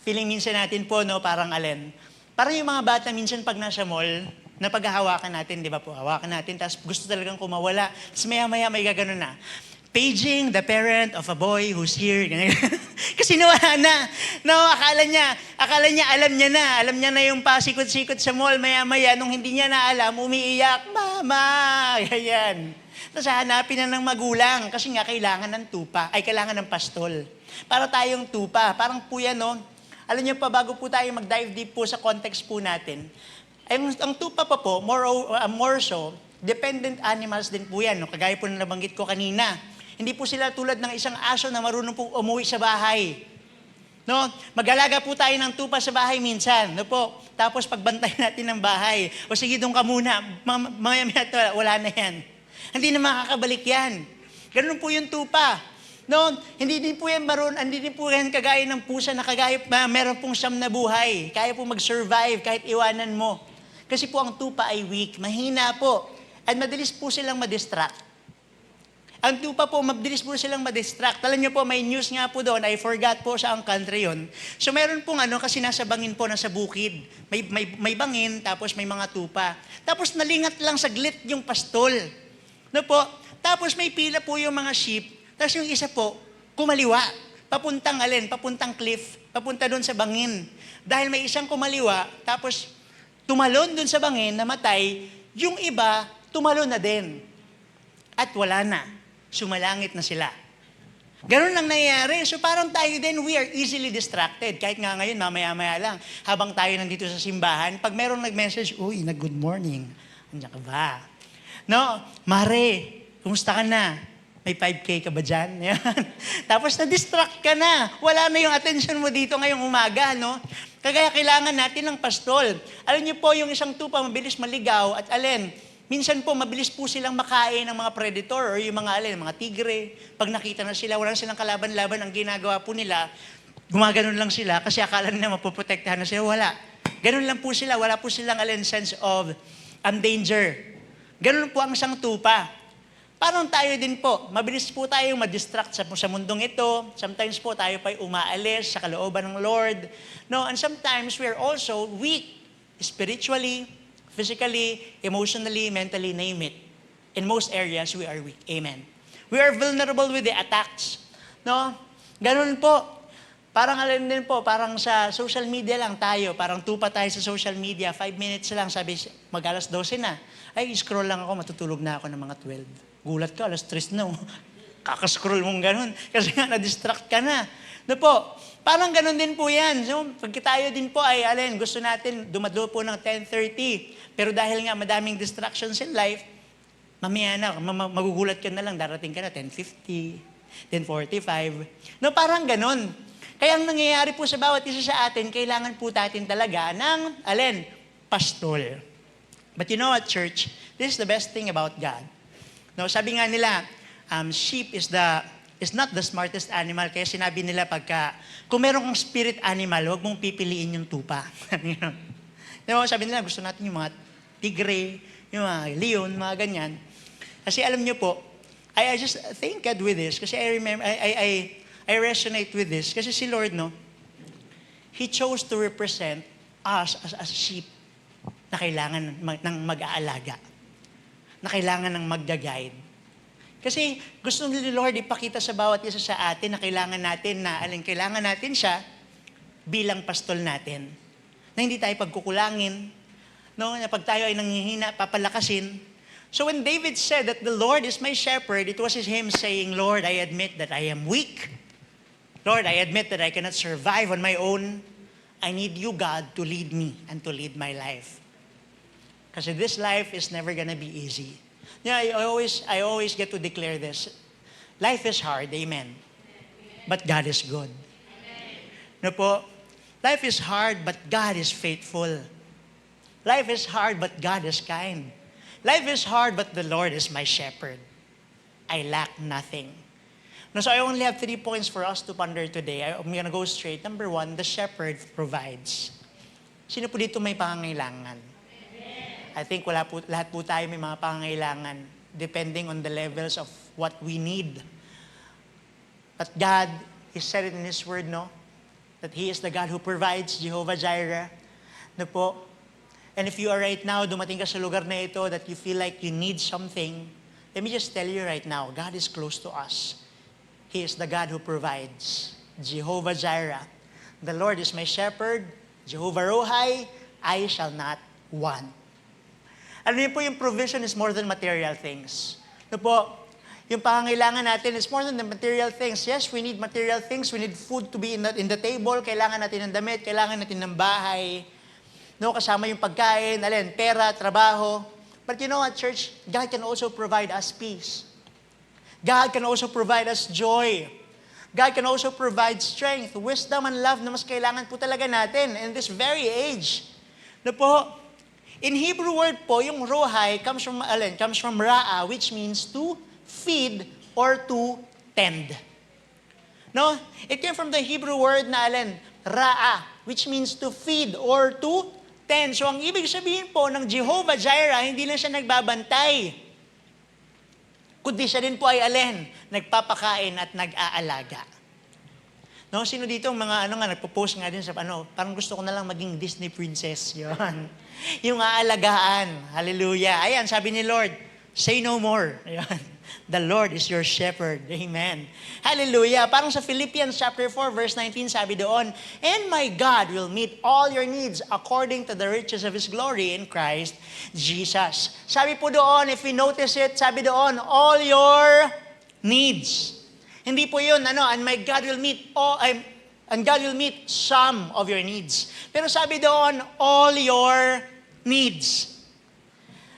Feeling minsan natin po, parang alin. Parang yung mga bata minsan pag nasa mall, na paghahawakan natin, di ba po? Hawakan natin, tapos gusto talagang kumawala. Tapos maya-maya may gaganon na. Paging the parent of a boy who's here. Kasi nawala na. Akala niya alam niya na. Alam niya na yung pasikot-sikot sa mall. Maya-maya, nung hindi niya na alam, umiiyak, Mama! Ganyan. Tapos hanapin na ng magulang. Kasi nga, kailangan ng tupa. Ay, kailangan ng pastol. Para tayong tupa. Parang po yan, Alam niyo pa, bago po tayo mag-dive deep po sa context po natin, ang tupa pa po, more so, dependent animals din po yan. Kagaya po na nabanggit ko kanina. Hindi po sila tulad ng isang aso na marunong po umuwi sa bahay. Mag-alaga po tayo ng tupa sa bahay minsan. Tapos pagbantay natin ng bahay. O sige, doon ka muna. Mamaya wala na yan. Hindi na makakabalik yan. Ganun po yung tupa. Hindi din po yan kagaya ng pusa na meron pong siyam na buhay. Kaya po mag-survive kahit iwanan mo. Kasi po ang tupa ay weak, mahina po. At madalis po silang madistract. Ang tupa po, mabilis po silang madistract. Alam niyo po, may news nga po doon, I forgot po saang country yun. So meron pong kasi nasa bangin po, nasa bukid. May bangin, tapos may mga tupa. Tapos nalingat lang saglit yung pastol. Tapos may pila po yung mga sheep, tapos yung isa po, kumaliwa. papuntang alin, papuntang cliff, papunta doon sa bangin. Dahil may isang kumaliwa, tapos tumalon doon sa bangin, namatay, yung iba, tumalon na din. At wala na. Sumalangit na sila. Ganun lang nangyayari. So parang tayo din, we are easily distracted. Kahit nga ngayon, mamaya-maya lang, habang tayo nandito sa simbahan, pag merong nag-message, uy, good morning. Andiyan ka ba? No, Mare, kumusta ka na? May 5K ka ba dyan? Yan. Tapos na-distract ka na. Wala na yung attention mo dito ngayong umaga, no? Kaya kailangan natin ng pastol. Alam niyo po, yung isang tupa mabilis maligaw at alin, minsan po mabilis po silang makain ng mga predator or yung mga alin, mga tigre. Pag nakita na sila, wala na silang kalaban-laban, ang ginagawa po nila, gumaganon lang sila kasi akala nila mapoprotektahan na sila. Wala. Ganon lang po sila. Wala po silang alin sense of danger. Ganon po ang isang tupa. Parang tayo din po, mabilis po tayong madistract sa mundong ito. Sometimes po tayo pa'y umaalis sa kalooban ng Lord. No, and sometimes we are also weak spiritually, physically, emotionally, mentally, name it. In most areas, we are weak. Amen. We are vulnerable with the attacks. No? Ganun po. Parang alam din po, parang sa social media lang tayo, parang tupa tayo sa social media, 5 minutes lang, sabi, mag-alas 12 na. Ay, scroll lang ako, matutulog na ako ng mga 12. Gulat ka, alas 3 na. Kakascroll mong ganun. Kasi nga, na-distract ka na. No po, parang ganun din po yan. So, pag tayo din po ay, gusto natin dumado po ng 10:30. Pero dahil nga madaming distractions in life, mamaya na, magugulat ka na lang, darating ka na 10:50, 10:45. No, parang ganun. Kaya ang nangyayari po sa bawat isa sa atin, kailangan po natin talaga ng, pastol. But you know what, church? This is the best thing about God. No, sabi nga nila, sheep is not the smartest animal. Kaya sinabi nila kung meron kang spirit animal, huwag mong pipiliin yung tupa. No, sabi nila, gusto natin yung mga tigre, yung mga leon, mga ganyan. Kasi alam niyo po, I just thank God with this. Kasi I remember, I resonate with this. Kasi si Lord, no, He chose to represent us as sheep na kailangan ng mag-aalaga. Na kailangan ng magda-guide. Kasi gusto ni Lord ipakita sa bawat isa sa atin na kailangan natin siya bilang pastol natin. Na hindi tayo pagkukulangin, no? Na pag tayo ay nanghihina, papalakasin. So when David said that the Lord is my shepherd, it was him saying, Lord, I admit that I am weak. Lord, I admit that I cannot survive on my own. I need you, God, to lead me and to lead my life. Kasi this life is never gonna be easy. Yeah, I always get to declare this. Life is hard, amen. But God is good. No po? Life is hard, but God is faithful. Life is hard, but God is kind. Life is hard, but the Lord is my shepherd. I lack nothing. No, so I only have 3 points for us to ponder today. I'm gonna go straight. Number 1, the shepherd provides. Sino po dito may pangangailangan? I think lahat po tayo may mga pangangailangan depending on the levels of what we need. But God, He said it in His Word, no? That He is the God who provides, Jehovah Jireh. No po? And if you are right now, dumating ka sa lugar na ito that you feel like you need something, let me just tell you right now, God is close to us. He is the God who provides, Jehovah Jireh. The Lord is my shepherd, Jehovah Rohi, I shall not want. Ano yun po, yung provision is more than material things. No po, yung pangangailangan natin is more than the material things. Yes, we need material things. We need food to be in the table. Kailangan natin ng damit. Kailangan natin ng bahay. No, kasama yung pagkain, pera, trabaho. But you know what, church? God can also provide us peace. God can also provide us joy. God can also provide strength, wisdom, and love na mas kailangan po talaga natin in this very age. No po, in Hebrew word po, yung rohay comes from ra'a, which means to feed or to tend. No? It came from the Hebrew word na ra'a, which means to feed or to tend. So ang ibig sabihin po ng Jehovah Jireh, hindi lang siya nagbabantay, kundi siya din po ay nagpapakain at nag-aalaga. No, sino dito mga nagpo-post nga din sa parang gusto ko na lang maging Disney princess, 'yon. Yung aalagaan. Hallelujah. Ayan, sabi ni Lord, say no more. Ayan. The Lord is your shepherd. Amen. Hallelujah. Parang sa Philippians chapter 4 verse 19 sabi doon, and my God will meet all your needs according to the riches of His glory in Christ Jesus. Sabi po doon, if we notice it, sabi doon, all your needs. Hindi po yun, and my God will meet and God will meet some of your needs. Pero sabi doon, all your needs.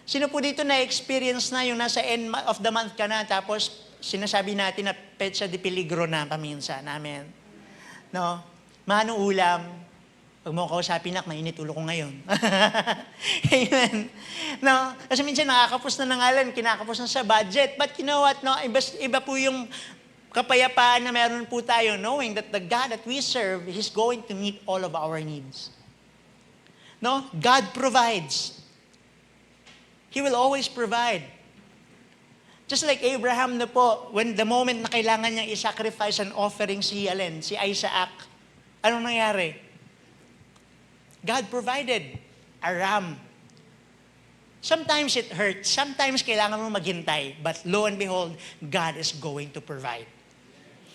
Sino po dito na-experience na yung nasa end of the month ka na, tapos sinasabi natin na petsa de peligro na paminsan namin? No? Manong ulam, pag mo kausapin na, mainit ulo ko ngayon. Amen. No? Kasi minsan nakakapos na ng ngalan, kinakapos na sa budget. But you know what? No? Iba po yung kapayapaan na meron po tayo, knowing that the God that we serve, He's going to meet all of our needs. No? God provides. He will always provide. Just like Abraham na po, when the moment na kailangan niyang i-sacrifice an offering si Isaac, anong nangyari? God provided a ram. Sometimes it hurts. Sometimes kailangan mo maghintay. But lo and behold, God is going to provide.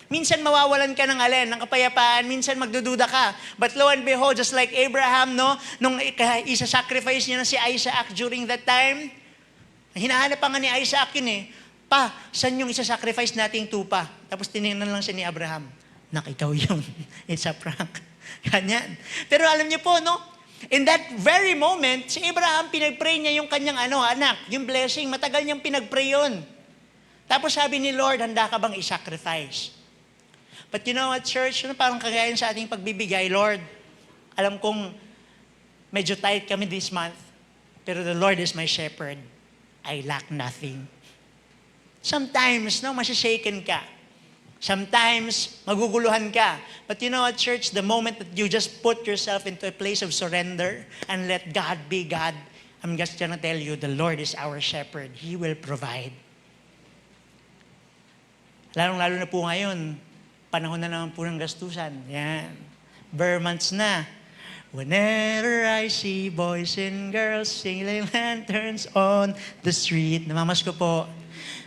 Minsan mawawalan ka ng ng kapayapaan. Minsan magdududa ka. But lo and behold, just like Abraham, no, nung isa-sacrifice niya na si Isaac during that time, hinahanap pa nga ni Isaac yun eh. Pa, saan yung isa-sacrifice nating tupa? Tapos tinignan lang siya ni Abraham. Ikaw yun. It's a prank. Ganyan. Pero alam niyo po, no? In that very moment, si Abraham, pinag-pray niya yung kanyang anak, yung blessing. Matagal niyang pinag-pray yun. Tapos sabi ni Lord, handa ka bang i-sacrifice? But you know what, church? Parang kagayan sa ating pagbibigay, Lord, alam kong medyo tight kami this month, pero the Lord is my shepherd. I lack nothing. Sometimes, masishaken ka. Sometimes, maguguluhan ka. But you know what, church? The moment that you just put yourself into a place of surrender and let God be God, I'm just gonna tell you, the Lord is our shepherd. He will provide. Lalong-lalo na po ngayon, panahon na naman po ng gastusan. Yan. Bare months na. Whenever I see boys and girls singing lanterns on the street. Namamas ko po.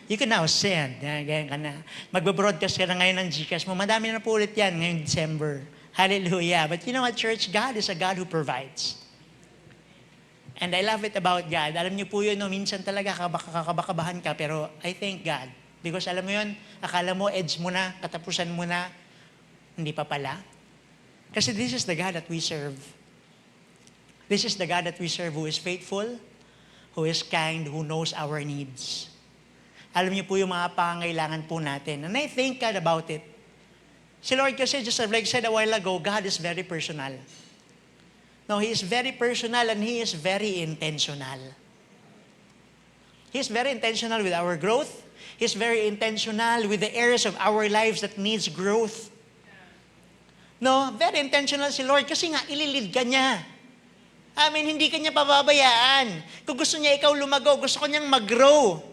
You can now send. Ganyan ka na. Magbe-broadcast ka na ngayon ng Gcash mo. Madami na po ulit yan ngayong December. Hallelujah. But you know what, church? God is a God who provides. And I love it about God. Alam niyo po yun, minsan talaga kakabakabahan ka, pero I thank God. Because alam mo yun, akala mo, edge mo na, katapusan mo na, hindi pa pala. Kasi this is the God that we serve. This is the God that we serve who is faithful, who is kind, who knows our needs. Alam niyo po yung mga pangangailangan po natin. And I thank God about it. Si Lord kasi, just like I said a while ago, God is very personal. No, He is very personal and He is very intentional. He is very intentional with our growth. He's very intentional with the areas of our lives that needs growth. No, very intentional si Lord kasi nga ililid ka niya. Hindi ka niya pababayaan. Kung gusto niya ikaw lumago, gusto ko niyang mag-grow.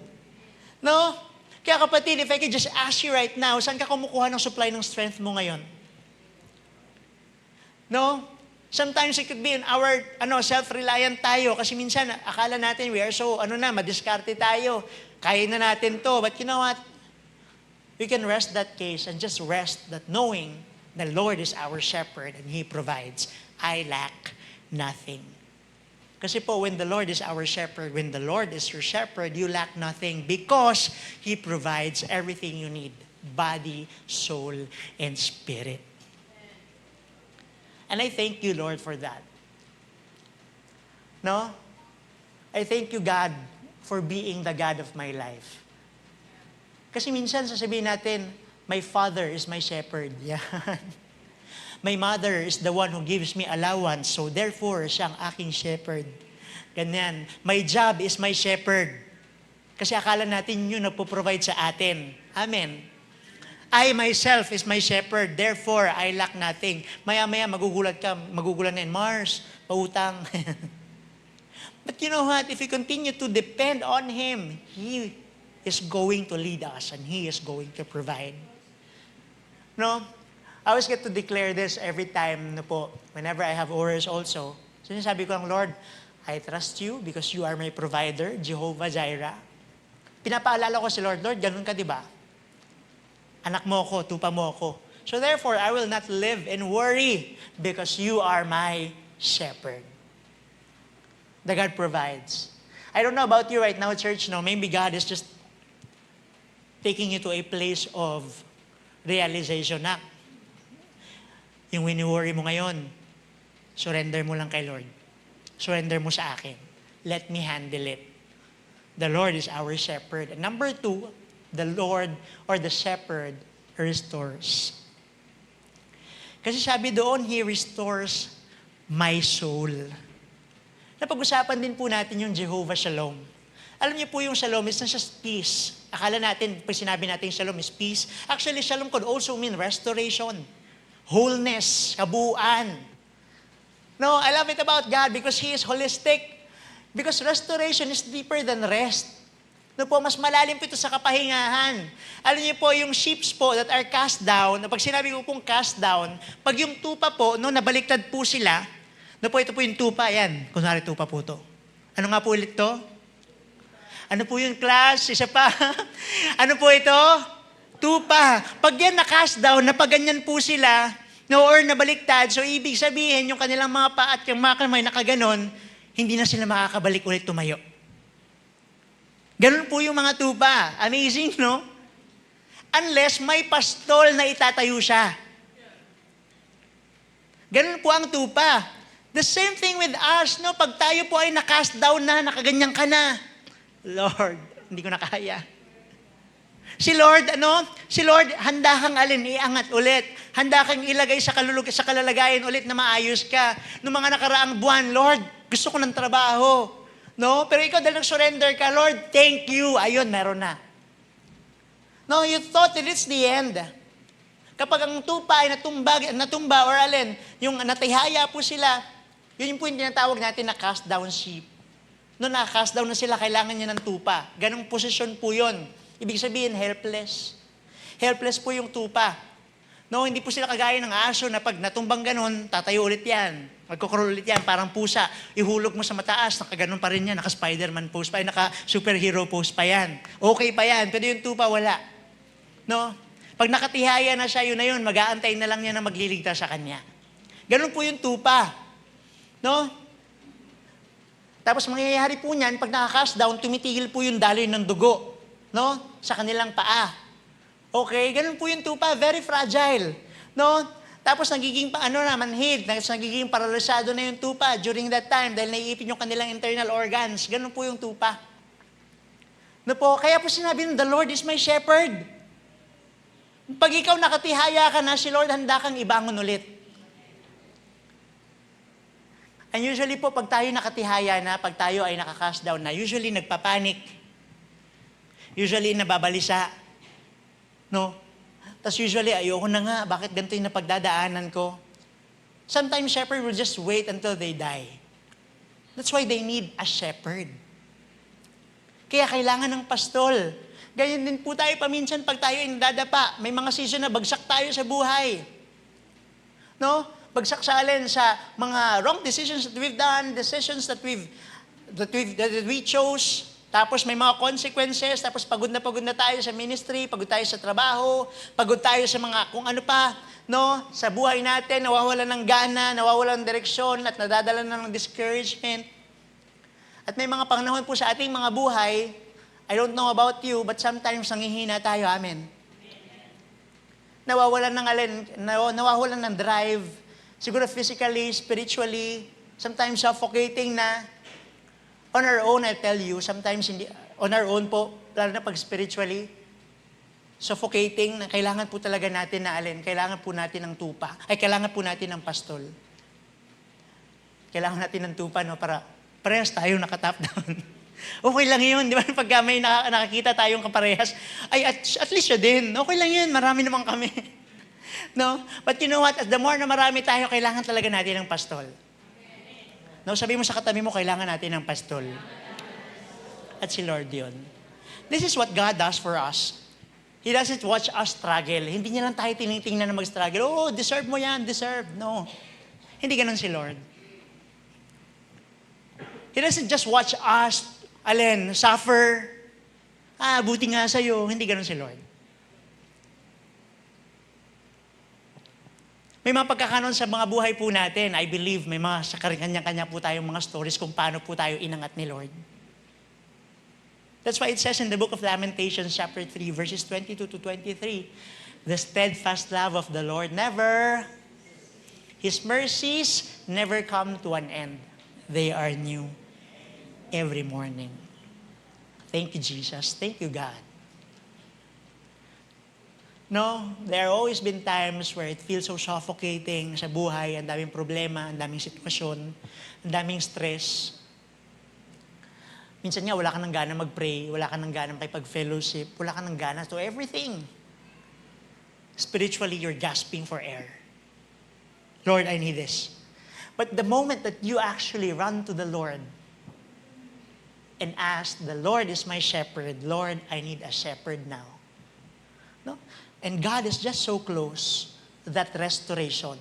No? Kaya kapatid, if I could just ask you right now, saan ka kumukuha ng supply ng strength mo ngayon? No? Sometimes it could be in our self-reliant tayo kasi minsan akala natin we are so madiskarte tayo. Kaya na natin to. But you know what? We can rest that case and just rest that knowing the Lord is our shepherd and He provides. I lack nothing. Kasi po, when the Lord is our shepherd, when the Lord is your shepherd, you lack nothing because He provides everything you need. Body, soul, and spirit. And I thank you, Lord, for that. No? I thank you, God, for being the God of my life. Kasi minsan sasabihin natin, my father is my shepherd. Yan. My mother is the one who gives me allowance, so therefore, siya ang aking shepherd. Ganyan. My job is my shepherd. Kasi akala natin yun nagpo-provide sa atin. Amen. I myself is my shepherd, therefore, I lack nothing. Maya-maya, magugulat na yun, Mars, pautang. But you know what? If we continue to depend on Him, He is going to lead us and He is going to provide. No? I always get to declare this every time whenever I have orders also. Sinasabi ko lang, Lord, I trust You because You are my provider, Jehovah Jireh. pinapaalala ko si Lord, Lord, ganun ka, di ba? Anak mo ko, tupa mo ko. So therefore, I will not live and worry because you are my shepherd. The God provides. I don't know about you right now, church, no? Maybe God is just taking you to a place of realization na yung wini-worry mo ngayon, surrender mo lang kay Lord. Surrender mo sa akin. Let me handle it. The Lord is our shepherd. And number 2, the Lord or the shepherd restores. Kasi sabi doon, He restores my soul. Napag-usapan din po natin yung Jehovah Shalom. Alam niyo po yung Shalom is not just peace. Akala natin, pag sinabi natin Shalom is peace, actually Shalom could also mean restoration, wholeness, kabuuan. No, I love it about God because He is holistic. Because restoration is deeper than rest. No po, mas malalim po ito sa kapahingahan. Alam niyo po, yung ships po that are cast down, pag sinabi ko pong cast down, pag yung tupa po, no, nabaliktad po sila, no po, ito po yung tupa, yan. Kunwari tupa po to. Ano nga po ulit to? Ano po yung class? Isa pa. Ano po ito? Tupa. Pag yan na-cast down, napaganyan po sila, no, or nabaliktad, so ibig sabihin, yung kanilang mga paa at yung mga kamay nakaganon, hindi na sila makakabalik ulit tumayo. Ganun po yung mga tupa. Amazing, no? Unless may pastol na itatayo siya. Ganun po ang tupa. The same thing with us, no? Pag tayo po ay na-cast down na, nakaganyan ka na. Lord, hindi ko na kaya. Si Lord, Si Lord, handa kang iangat ulit. Handa kang ilagay sa kalalagayan ulit na maayos ka. Noong mga nakaraang buwan, Lord, gusto ko ng trabaho. No? Pero ikaw dahil nag-surrender ka, Lord, thank you. Ayun, meron na. No, you thought that it's the end. Kapag ang tupa ay natumba or alin, yung natihaya po sila, yun yung po yung tinatawag natin na cast down sheep. No, na-cast down na sila, kailangan niya ng tupa. Ganong posisyon po yun. Ibig sabihin, helpless. Helpless po yung tupa. No, hindi po sila kagaya ng aso na pag natumbang ganon, tatayo ulit yan. Magkukurol ulit yan, parang pusa. Ihulog mo sa mataas, nakaganon pa rin yan. Naka-Spider-Man pose pa yan, naka-superhero pose pa yan. Okay pa yan, pero yung tupa, wala. No? Pag nakatihaya na siya, yun na yun, mag-aantay na lang niya na magliligtas sa kanya. Ganon po yung tupa. No? Tapos mangyayari po niyan, pag nakaka-cast down, tumitigil po yung daloy ng dugo, no? Sa kanilang paa. Okay, ganun po yung tupa, very fragile, no? Tapos nagiging manhid, nagiging paralisado na yung tupa during that time dahil naiipin yung kanilang internal organs. Ganun po yung tupa. No po, kaya po sinabi ng the Lord is my shepherd. Pag ikaw nakatihaya ka na, si Lord handa kang ibangon ulit. And usually po, pag tayo nakatihaya na, pag tayo ay nakaka-cast down na, usually nagpapanik. Usually nababalisa. No? Tapos usually, ayoko na nga, bakit ganito yung napagdadaanan ko? Sometimes shepherd will just wait until they die. That's why they need a shepherd. Kaya kailangan ng pastol. Ganyan din po tayo paminsan pag tayo ay nadadapa. May mga season na bagsak tayo sa buhay. No? Bagsak sa alin sa mga wrong decisions that we've done, decisions that we chose, tapos may mga consequences, tapos pagod na tayo sa ministry, pagod tayo sa trabaho, pagod tayo sa mga kung ano pa, no? Sa buhay natin, nawawalan ng gana, nawawalan ng direksyon, at nadadala na ng discouragement. At may mga panahon po sa ating mga buhay, I don't know about you, but sometimes nangihina tayo, amen. Nawawalan ng drive, siguro physically, spiritually, sometimes suffocating na. On our own, I tell you, sometimes hindi, on our own po, lalo na pag spiritually, suffocating na kailangan po talaga natin na kailangan po natin ng tupa, kailangan po natin ng pastol. Kailangan natin ng tupa, no, para parehas tayo nakatap down. Okay lang yun, di ba? Pag may nakakita tayong kaparehas, ay at least siya din. Okay lang yun, marami naman kami. No? But you know what? The more na marami tayo, kailangan talaga natin ng pastol. No? Sabi mo sa katabi mo, kailangan natin ng pastol. At si Lord yun. This is what God does for us. He doesn't watch us struggle. Hindi niya lang tayo tinitingnan na mag-struggle. Oh, deserve mo yan, deserve. No. Hindi ganun si Lord. He doesn't just watch us, suffer. buti nga sa'yo. Hindi ganun si Lord. May mga pagkakaroon sa mga buhay po natin. I believe may mga sa kanya-kanya po tayong mga stories kung paano po tayo inangat ni Lord. That's why it says in the book of Lamentations, chapter 3, verses 22 to 23, the steadfast love of the Lord His mercies never come to an end. They are new every morning. Thank you, Jesus. Thank you, God. No, there have always been times where it feels so suffocating sa buhay, ang daming problema, ang daming sitwasyon, ang daming stress. Minsan nga, wala ka ng gana mag-pray, wala ka ng gana makipag-fellowship, wala ka ng gana to everything. Spiritually, you're gasping for air. Lord, I need this. But the moment that you actually run to the Lord and ask, the Lord is my shepherd, Lord, I need a shepherd now. No? And God is just so close to that restoration.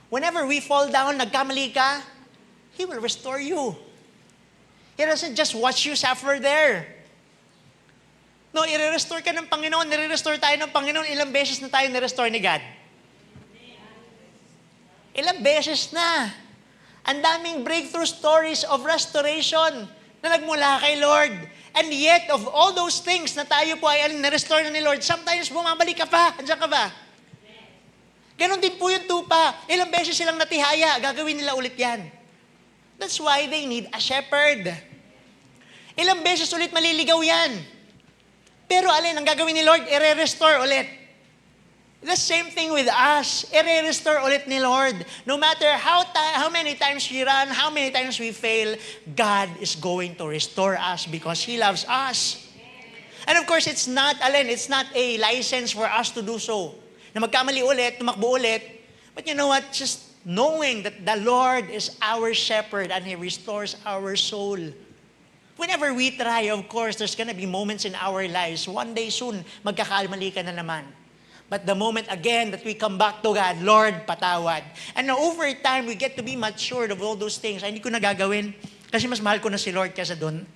Whenever we fall down, nagkamali ka, He will restore you. He doesn't just watch you suffer there. No, i-restore ka ng Panginoon, nire-restore tayo ng Panginoon. Ilang beses na tayo nire-restore ni God? Ilang beses na. Ang daming breakthrough stories of restoration na nagmula kay Lord. And yet, of all those things na tayo po ay na-restore na ni Lord, sometimes bumabalik ka pa. Andiyan ka ba? Ganon din po yung tupa. Ilang beses silang natihaya, gagawin nila ulit yan. That's why they need a shepherd. Ilang beses ulit maliligaw yan. Pero alin, ang gagawin ni Lord, i-restore ulit. The same thing with us. I-restore ulit ni Lord. No matter how many times we run, how many times we fail, God is going to restore us because He loves us. And of course, it's not a license for us to do so. Na magkamali ulit, tumakbo ulit. But you know what? Just knowing that the Lord is our shepherd and He restores our soul. Whenever we try, of course, there's gonna be moments in our lives. One day soon, magkakamali ka na naman. But the moment again that we come back to God, Lord, patawad. And now over time, we get to be matured of all those things. Ay, hindi ko na gagawin kasi mas mahal ko na si Lord kaysa doon.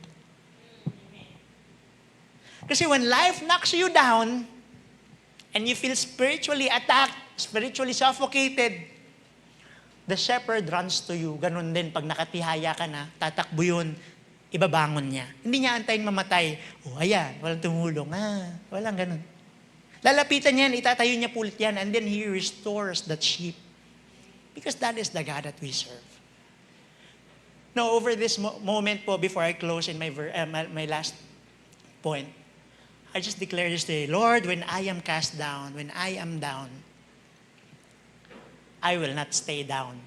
Kasi when life knocks you down and you feel spiritually attacked, spiritually suffocated, the shepherd runs to you. Ganun din, pag nakatihaya ka na, tatakbo yun, ibabangon niya. Hindi niya antayin mamatay. Oh, ayan, walang tumulong. Walang ganun. Lalapitan yan, itatayo niya pulit yan, and then He restores that sheep. Because that is the God that we serve. Now, over this moment po, before I close in my last point, I just declare this day, Lord, when I am cast down, when I am down, I will not stay down.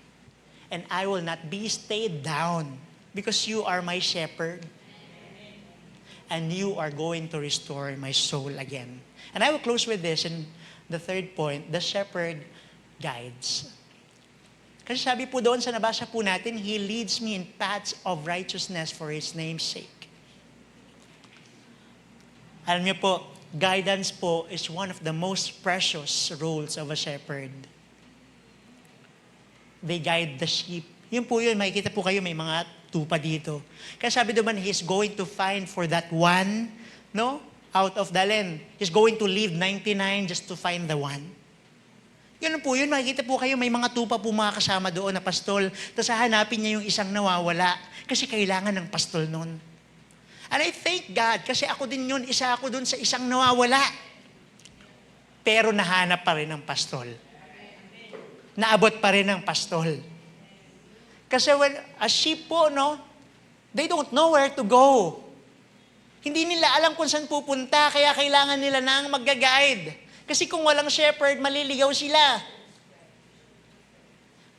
And I will not be stayed down because you are my shepherd. And you are going to restore my soul again. And I will close with this in the third point, the shepherd guides. Kasi sabi po doon sa nabasa po natin, He leads me in paths of righteousness for His name's sake. Alam niyo po, guidance po is one of the most precious roles of a shepherd. They guide the sheep. Yun po yun, makikita po kayo, may mga tupa dito. Kaya sabi doon, He's going to find for that one, no? Out of the land. He's going to leave 99 just to find the one. Yun po yun, makikita po kayo, may mga tupa po mga kasama doon na pastol, tapos hahanapin niya yung isang nawawala kasi kailangan ng pastol noon. And I thank God, kasi ako din yun, isa ako doon sa isang nawawala. Pero nahanap pa rin ng pastol. Naabot pa rin ng pastol. Kasi when a sheep po, no, they don't know where to go. Hindi nila alam kung saan pupunta, kaya kailangan nila nang mag-guide. Kasi kung walang shepherd, maliligaw sila.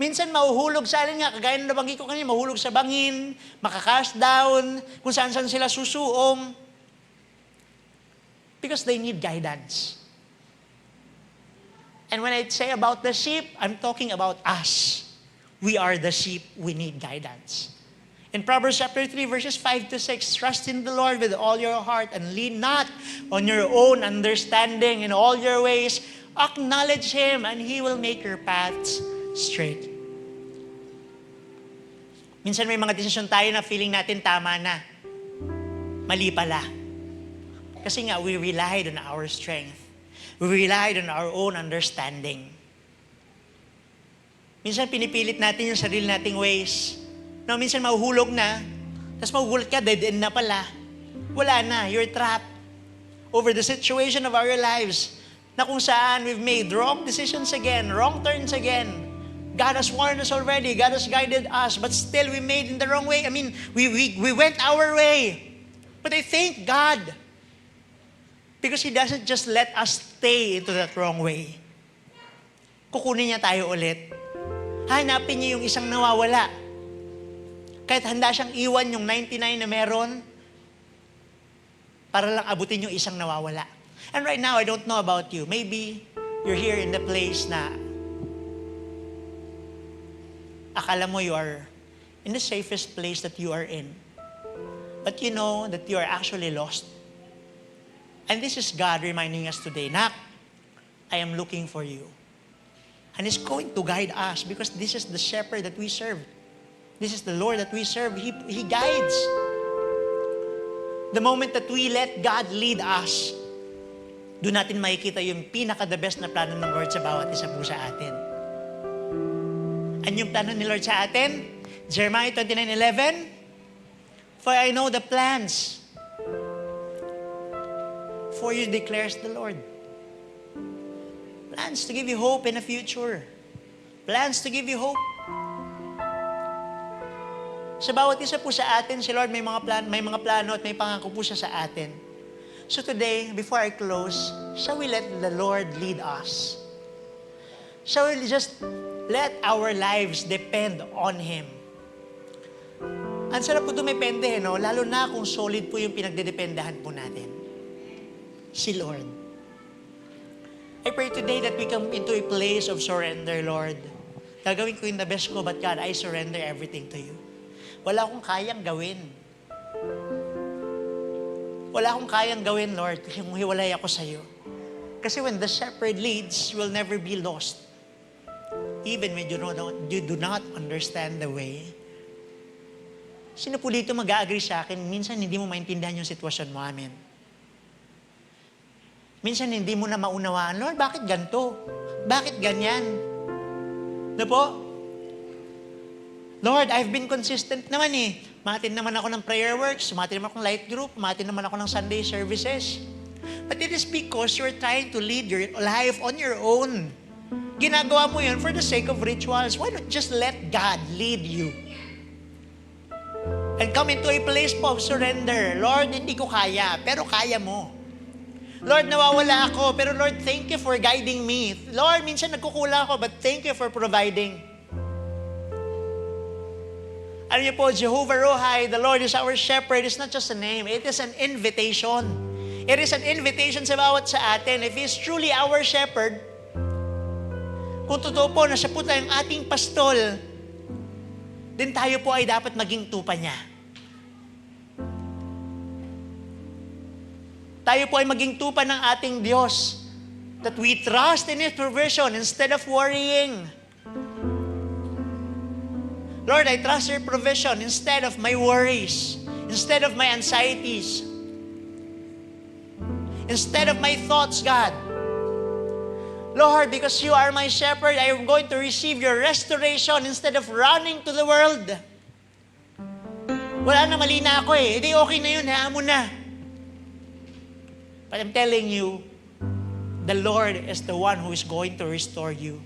Minsan mahuhulog sa alin nga, kagaya na nabanggit ko kanina, mahuhulog sa bangin, makakash down, kung saan-saan sila susuong. Because they need guidance. And when I say about the sheep, I'm talking about us. We are the sheep, we need guidance. In Proverbs chapter 3, verses 5 to 6, trust in the Lord with all your heart and lean not on your own understanding. In all your ways, acknowledge Him and He will make your paths straight. Minsan may mga desisyon tayo na feeling natin tama na. Mali pala. Kasi nga, we relied on our strength. We relied on our own understanding. Minsan pinipilit natin yung sarili nating ways. No, minsan mahuhulog na, tapos mahugulat ka, dead end na pala. Wala na, you're trapped over the situation of our lives na kung saan we've made wrong decisions again, wrong turns again. God has warned us already. God has guided us, but still we made in the wrong way. I mean, we went our way. But I thank God because He doesn't just let us stay into that wrong way. Kukunin niya tayo ulit. Hanapin niya yung isang nawawala. Kahit handa siyang iwan yung 99 na meron para lang abutin yung isang nawawala. And right now, I don't know about you. Maybe you're here in the place na akala mo you are in the safest place that you are in. But you know that you are actually lost. And this is God reminding us today, Nak, I am looking for you. And He's going to guide us because this is the shepherd that we serve. This is the Lord that we serve. He guides. The moment that we let God lead us, doon natin makikita yung pinaka-the best na plano ng Lord sa bawat isa po sa atin. And yung plano ni Lord sa atin, Jeremiah 29:11, for I know the plans for you declares the Lord. Plans to give you hope in the future. Plans to give you hope. Sa bawat isa po sa atin, si Lord may mga plano at may pangako po siya sa atin. So today, before I close, shall we let the Lord lead us? Shall we just let our lives depend on Him? Ang sarap po dumepende, no? Lalo na kung solid po yung pinagdedependahan po natin. Si Lord. I pray today that we come into a place of surrender, Lord. Gagawin ko yung the best ko, but God, I surrender everything to you. Wala akong kayang gawin. Wala akong kayang gawin, Lord, kung hiwalay ako sa iyo. Kasi when the shepherd leads, you will never be lost. Even when you do not understand the way. Sino po dito mag-agree sa akin, minsan hindi mo maintindihan yung sitwasyon mo, amen. Minsan hindi mo na maunawaan, Lord, bakit ganito? Bakit ganyan? Ano po? Lord, I've been consistent naman eh. Umatin naman ako ng prayer works, umatin naman ako ng light group, umatin naman ako ng Sunday services. But it is because you're trying to lead your life on your own. Ginagawa mo yun for the sake of rituals. Why not just let God lead you? And come into a place of surrender. Lord, hindi ko kaya, pero kaya mo. Lord, nawawala ako, pero Lord, thank you for guiding me. Lord, minsan nagkukulang ako, but thank you for providing. Alam niyo po, Jehovah Rohi, the Lord is our shepherd, is not just a name. It is an invitation. It is an invitation sa bawat sa atin. If He is truly our shepherd, kung totoo po na siya po tayong ating pastol, din tayo po ay dapat maging tupa niya. Tayo po ay maging tupa ng ating Diyos. That we trust in His provision instead of worrying. Lord, I trust your provision instead of my worries, instead of my anxieties, instead of my thoughts, God. Lord, because you are my shepherd, I am going to receive your restoration instead of running to the world. Wala na, mali na ako eh. Hindi, okay na yun, hayaan mo na. But I'm telling you, the Lord is the one who is going to restore you.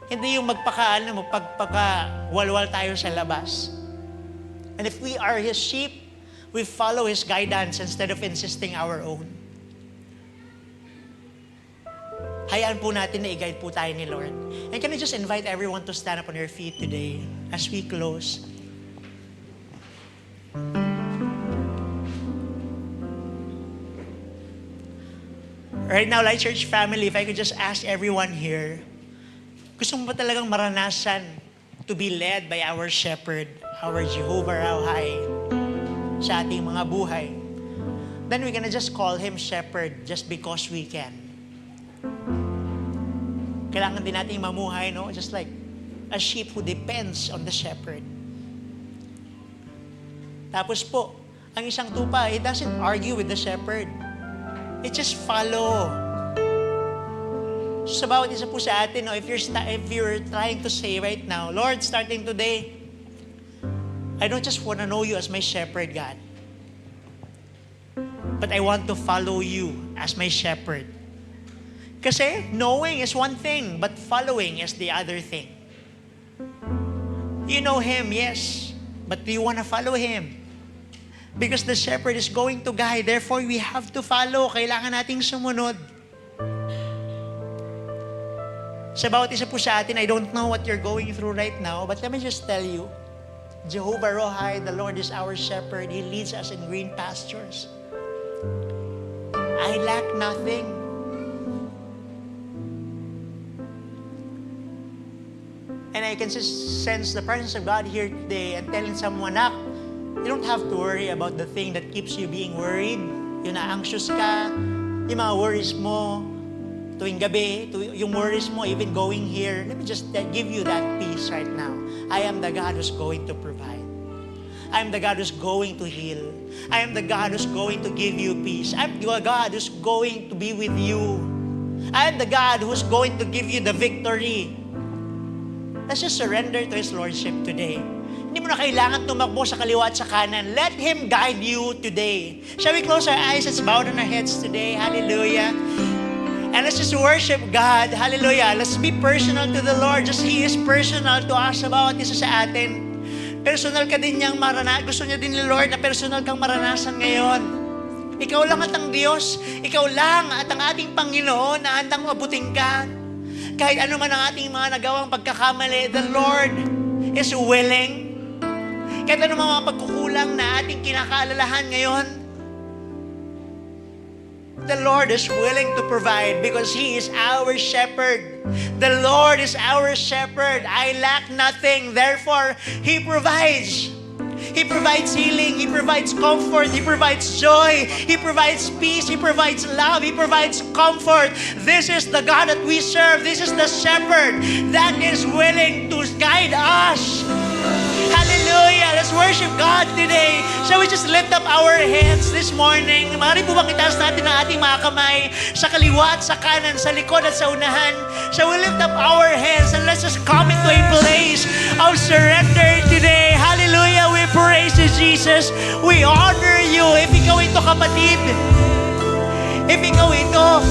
Hindi yung magpaka-walwal tayo sa labas. And if we are His sheep, we follow His guidance instead of insisting our own. Hayaan po natin na i-guide po tayo ni Lord. And can I just invite everyone to stand up on your feet today as we close? Right now, Light Church family, if I could just ask everyone here, gusto mo ba talagang maranasan to be led by our shepherd, our Jehovah Rohi, sa ating mga buhay? Then we're gonna just call Him shepherd just because we can. Kailangan din natin mamuhay, no? Just like a sheep who depends on the shepherd. Tapos po, Ang isang tupa, it doesn't argue with the shepherd. It just follow. Sa bawat isa po sa atin, no, if you're trying to say right now, Lord, starting today, I don't just want to know you as my shepherd, God. But I want to follow you as my shepherd. Kasi knowing is one thing, but following is the other thing. You know Him, yes, but do you want to follow Him? Because the shepherd is going to guide, therefore we have to follow. Kailangan nating sumunod. Sa bawat isa po sa atin, I don't know what you're going through right now, but let me just tell you, Jehovah Rohi, the Lord is our shepherd. He leads us in green pastures. I lack nothing. And I can just sense the presence of God here today and telling someone, nak, you don't have to worry about the thing that keeps you being worried. Yung na-anxious ka, yung mga worries mo, tuwing gabi, yung worries mo, even going here. Let me just give you that peace right now. I am the God who's going to provide. I am the God who's going to heal. I am the God who's going to give you peace. I am the God who's going to be with you. I am the God who's going to give you the victory. Let's just surrender to His Lordship today. Hindi mo na kailangan tumakbo sa kaliwa at sa kanan. Let Him guide you today. Shall we close our eyes? Let's bow down our heads today. Hallelujah. And let's just worship God. Hallelujah. Let's be personal to the Lord. Just He is personal to us sa bawat isa sa atin. Personal ka din niyang gusto niya din ni Lord na personal kang maranasan ngayon. Ikaw lang at ang Diyos. Ikaw lang at ang ating Panginoon na handang mabuting ka. Kahit ano man ang ating mga nagawang pagkakamali, the Lord is willing. Kahit ano mga pagkukulang na ating kinakaalalahan ngayon, the Lord is willing to provide because He is our shepherd. The Lord is our shepherd. I lack nothing. Therefore, He provides. He provides healing. He provides comfort. He provides joy. He provides peace. He provides love. He provides comfort. This is the God that we serve. This is the shepherd that is willing to guide us. Hallelujah! Let's worship God today. Shall we just lift up our hands this morning? Maaari po bang itaas natin ang ating mga kamay sa kaliwa at sa kanan, sa likod at sa unahan? Shall we lift up our hands and let's just come into a place of surrender today? Hallelujah! We praise you, Jesus. We honor you. If ikaw ito, kapatid, if ikaw ito,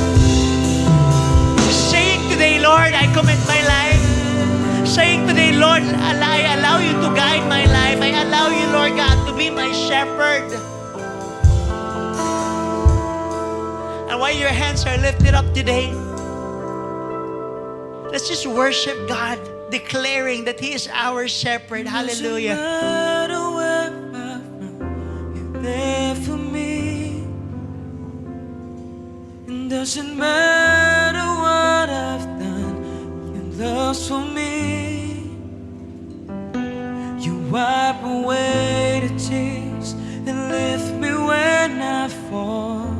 saying today, Lord, I commit my life. Saying today, Lord, I allow you to guide my life. I allow you, Lord God, to be my shepherd. And while your hands are lifted up today, let's just worship God, declaring that He is our shepherd. Hallelujah. Doesn't matter where I'm from, you're there for me. It doesn't matter what I've done, your love's for me. You wipe away the tears and lift me when I fall.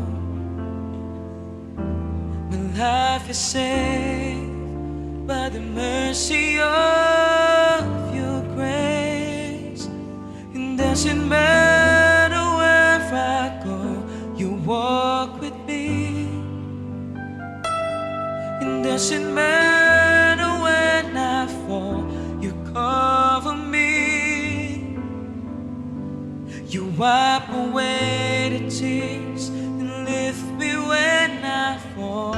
My life is saved by the mercy of your grace. It doesn't matter where I go, you walk with me. It doesn't matter when I fall, you cover me. You wipe away the tears and lift me when I fall.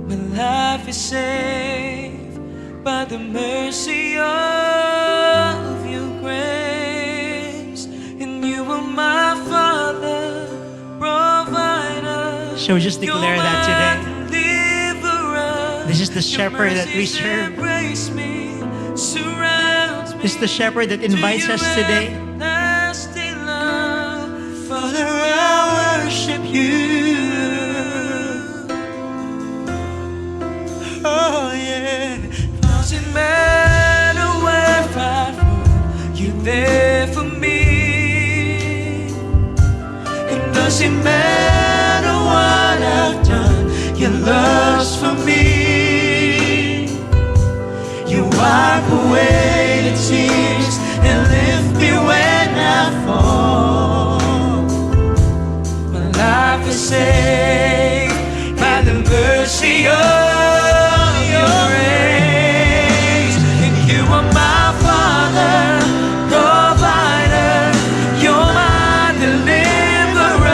My life is saved by the mercy of your grace. And you are my Father, provider. Shall we just declare that today? Deliverer. This is the shepherd that we serve. Embrace me, surrounds me. This is the shepherd that invites us today. Everlasting love, Father, I worship you. Oh yeah. doesn't matter where I from, you're there for me. It doesn't matter what I've done, your love's for me. You wipe away the tears and lift me when I mercy of your grace. And you are my Father, provider. You're my deliverer.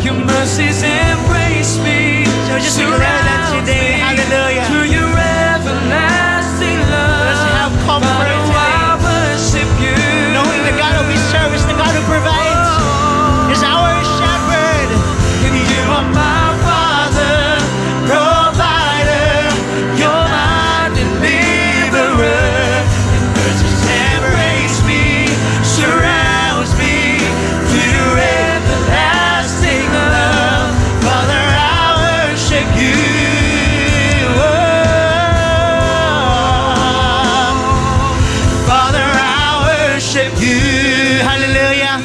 Your mercies embrace me. So just declare that today. Hallelujah. To your everlasting love. Let's have comfort Father, today. I worship you. Knowing the God who we serve is the God who provides, is our shepherd. And you are my Father, provider. You're my deliverer. And mercies embrace me, surrounds me. To your everlasting love, Father, I worship you. Father, I worship you. Hallelujah.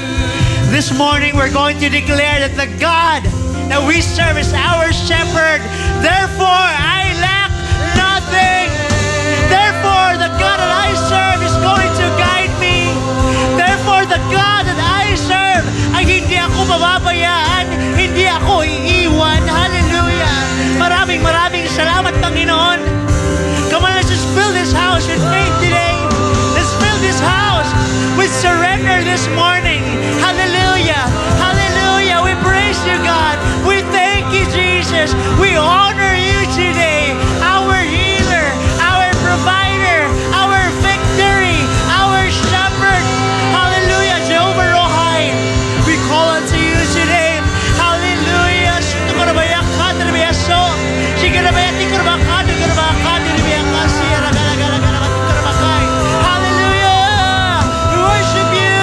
This morning we're going to declare that the God that we serve is our shepherd. Therefore, I lack nothing. Therefore, the God that I serve is going to guide me. Therefore, the God that I serve ay hindi ako mababayaan, hindi ako iiwan. Hallelujah. Maraming salamat, Panginoon. Come on, let's just fill this house with faith today. Let's fill this house with surrender this morning. Hallelujah. Hallelujah. We praise you, God. We thank you, Jesus. We honor you today. Our healer, our provider, our victory, our shepherd. Hallelujah. Jehovah Rohai, we call unto you today. Hallelujah. Hallelujah. We worship you.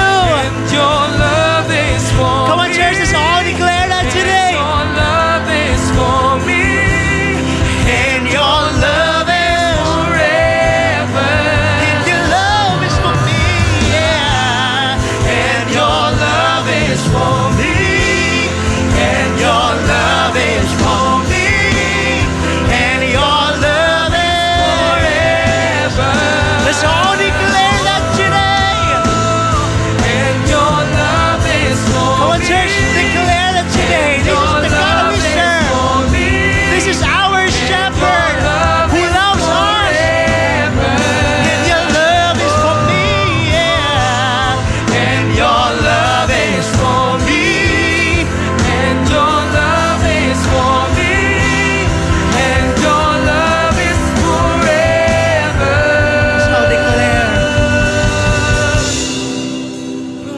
Your love is for Come on, me. church, let's all declare that today. Your love is for me. And your love is Forever. and your love is for me, yeah. And your love is for me. And your love is for me. And your love is Forever. Let's all declare that today. And your love is for Come on, me. church, declare that today. This is the God that we serve. This is our shepherd who loves us. And your love is for me, yeah. And your love is for me. And your love is for me. And your love is forever. So declare.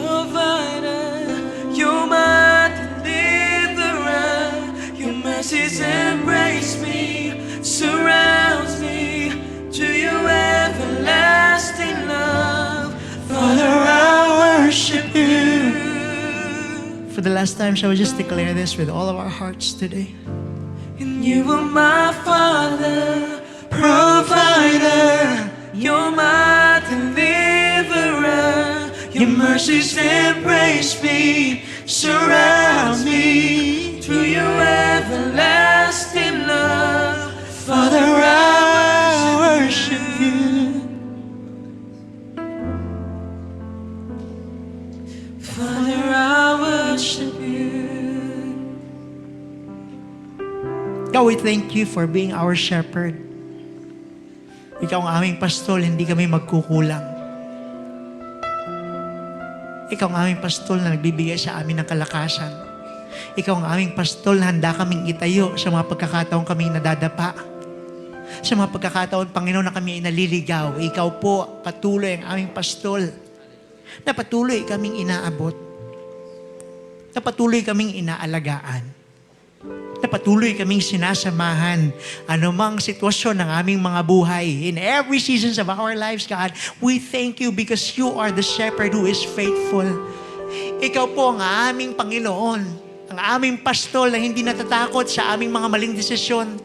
Provider, you're my deliverer. Your mercies embrace me, surrounds me. To your everlasting love, Father, I worship you. For the last time, shall we just declare this with all of our hearts today? And you are my Father, provider. You're my deliverer. Your mercies embrace me, surrounds me. To your everlasting love, Father, I worship you. Father, I worship you. God, we thank you for being our shepherd. Ikaw ang aming pastol, hindi kami magkukulang. Ikaw ang aming pastol na nagbibigay sa amin ng kalakasan. Ikaw ang aming pastol na handa kaming itayo sa mga pagkakataon kaming nadadapa. Sa mga pagkakataon, Panginoon, na kami ay naliligaw. Ikaw po, patuloy ang aming pastol. Na patuloy kaming inaabot. Na patuloy kaming inaalagaan. Na patuloy kaming sinasamahan anumang sitwasyon ng aming mga buhay. In every seasons of our lives, God, we thank you because you are the shepherd who is faithful. Ikaw po ang aming Panginoon, ang aming pastol na hindi natatakot sa aming mga maling desisyon.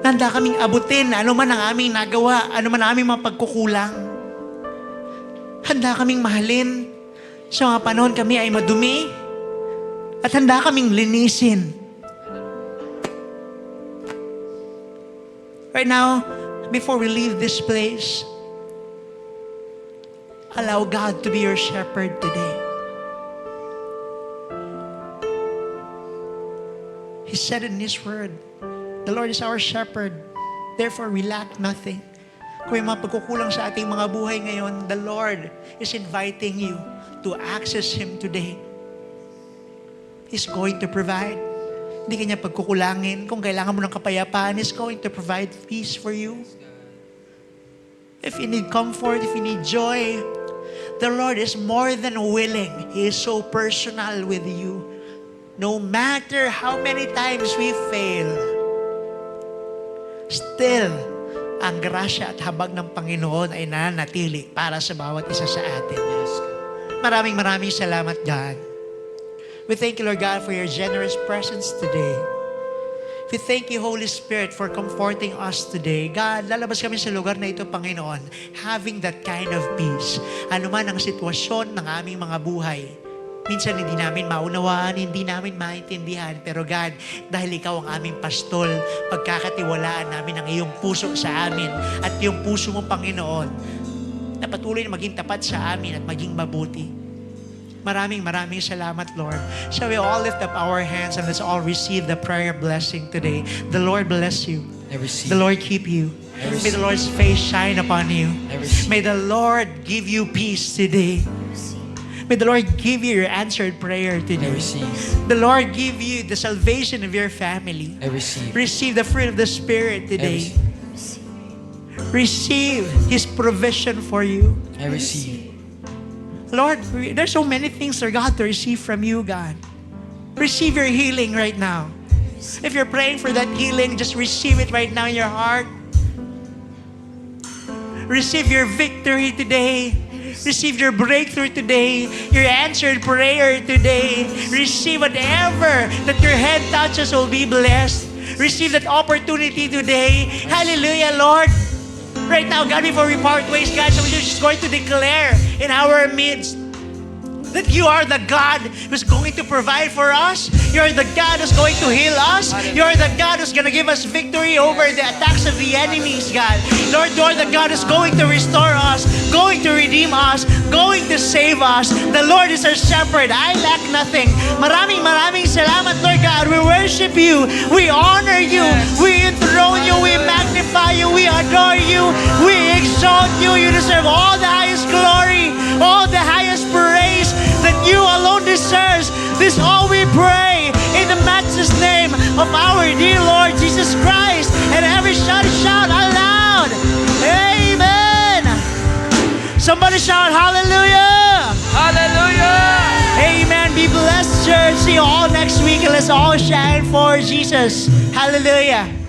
Handa kaming abutin anuman ang aming nagawa, anuman ang aming mga pagkukulang. Handa kaming mahalin sa mga panahon kami ay madumi. At handa kaming linisin. Right now, before we leave this place, allow God to be your shepherd today. His said in His Word, the Lord is our shepherd, therefore we lack nothing. Kung may mga pagkukulang sa ating mga buhay ngayon, the Lord is inviting you to access Him today. He's going to provide. Hindi kanya pagkukulangin. Kung kailangan mo ng kapayapaan, He's going to provide peace for you. If you need comfort, if you need joy, the Lord is more than willing. He is so personal with you. No matter how many times we fail, still, ang grasya at habag ng Panginoon ay nananatili para sa bawat isa sa atin. Maraming salamat, God. We thank you, Lord God, for your generous presence today. We thank you, Holy Spirit, for comforting us today. God, lalabas kami sa lugar na ito, Panginoon, having that kind of peace. Ano man ang sitwasyon ng aming mga buhay, minsan hindi namin maunawaan, hindi namin maintindihan. Pero God, dahil Ikaw ang aming pastol, pagkakatiwalaan namin ang iyong puso sa amin at yung puso mo, Panginoon, na patuloy na maging tapat sa amin at maging mabuti. Maraming salamat, Lord. Shall we all lift up our hands and let's all receive the prayer blessing today. The Lord bless you. I receive. The Lord keep you. May the Lord's face shine upon you. I receive. May the Lord give you peace today. May the Lord give you your answered prayer I today. receive. The Lord give you the salvation of your family. I receive. Receive the fruit of the Spirit today. Receive His provision for you. I receive. Lord, there's so many things, Lord God, to receive from you, God. Receive your healing right now. If you're praying for that healing, just receive it right now in your heart. Receive your victory today. Receive your breakthrough today. Your answered prayer today. Receive whatever that your head touches will be blessed. Receive that opportunity today. Hallelujah, Lord. Right now, God, before we part ways, God, so we're just going to declare in our midst that you are the God who's going to provide for us. You're the God who's going to heal us. You're the God who's going to give us victory over the attacks of the enemies, God. Lord, you're the God who's going to restore us, going to redeem us, going to save us. The Lord is our shepherd. I lack nothing. Maraming salamat, Lord God. We worship you. We honor you. We enthrone you. We magnify you. We adore you. We exalt you. You deserve all the highest glory, all the highest praise that you alone deserves. This all we pray in the matchless name of our dear Lord Jesus Christ. And every shout aloud. Amen. Somebody shout hallelujah. Hallelujah. Amen. Be blessed, church. See you all next week and let's all shine for Jesus. Hallelujah.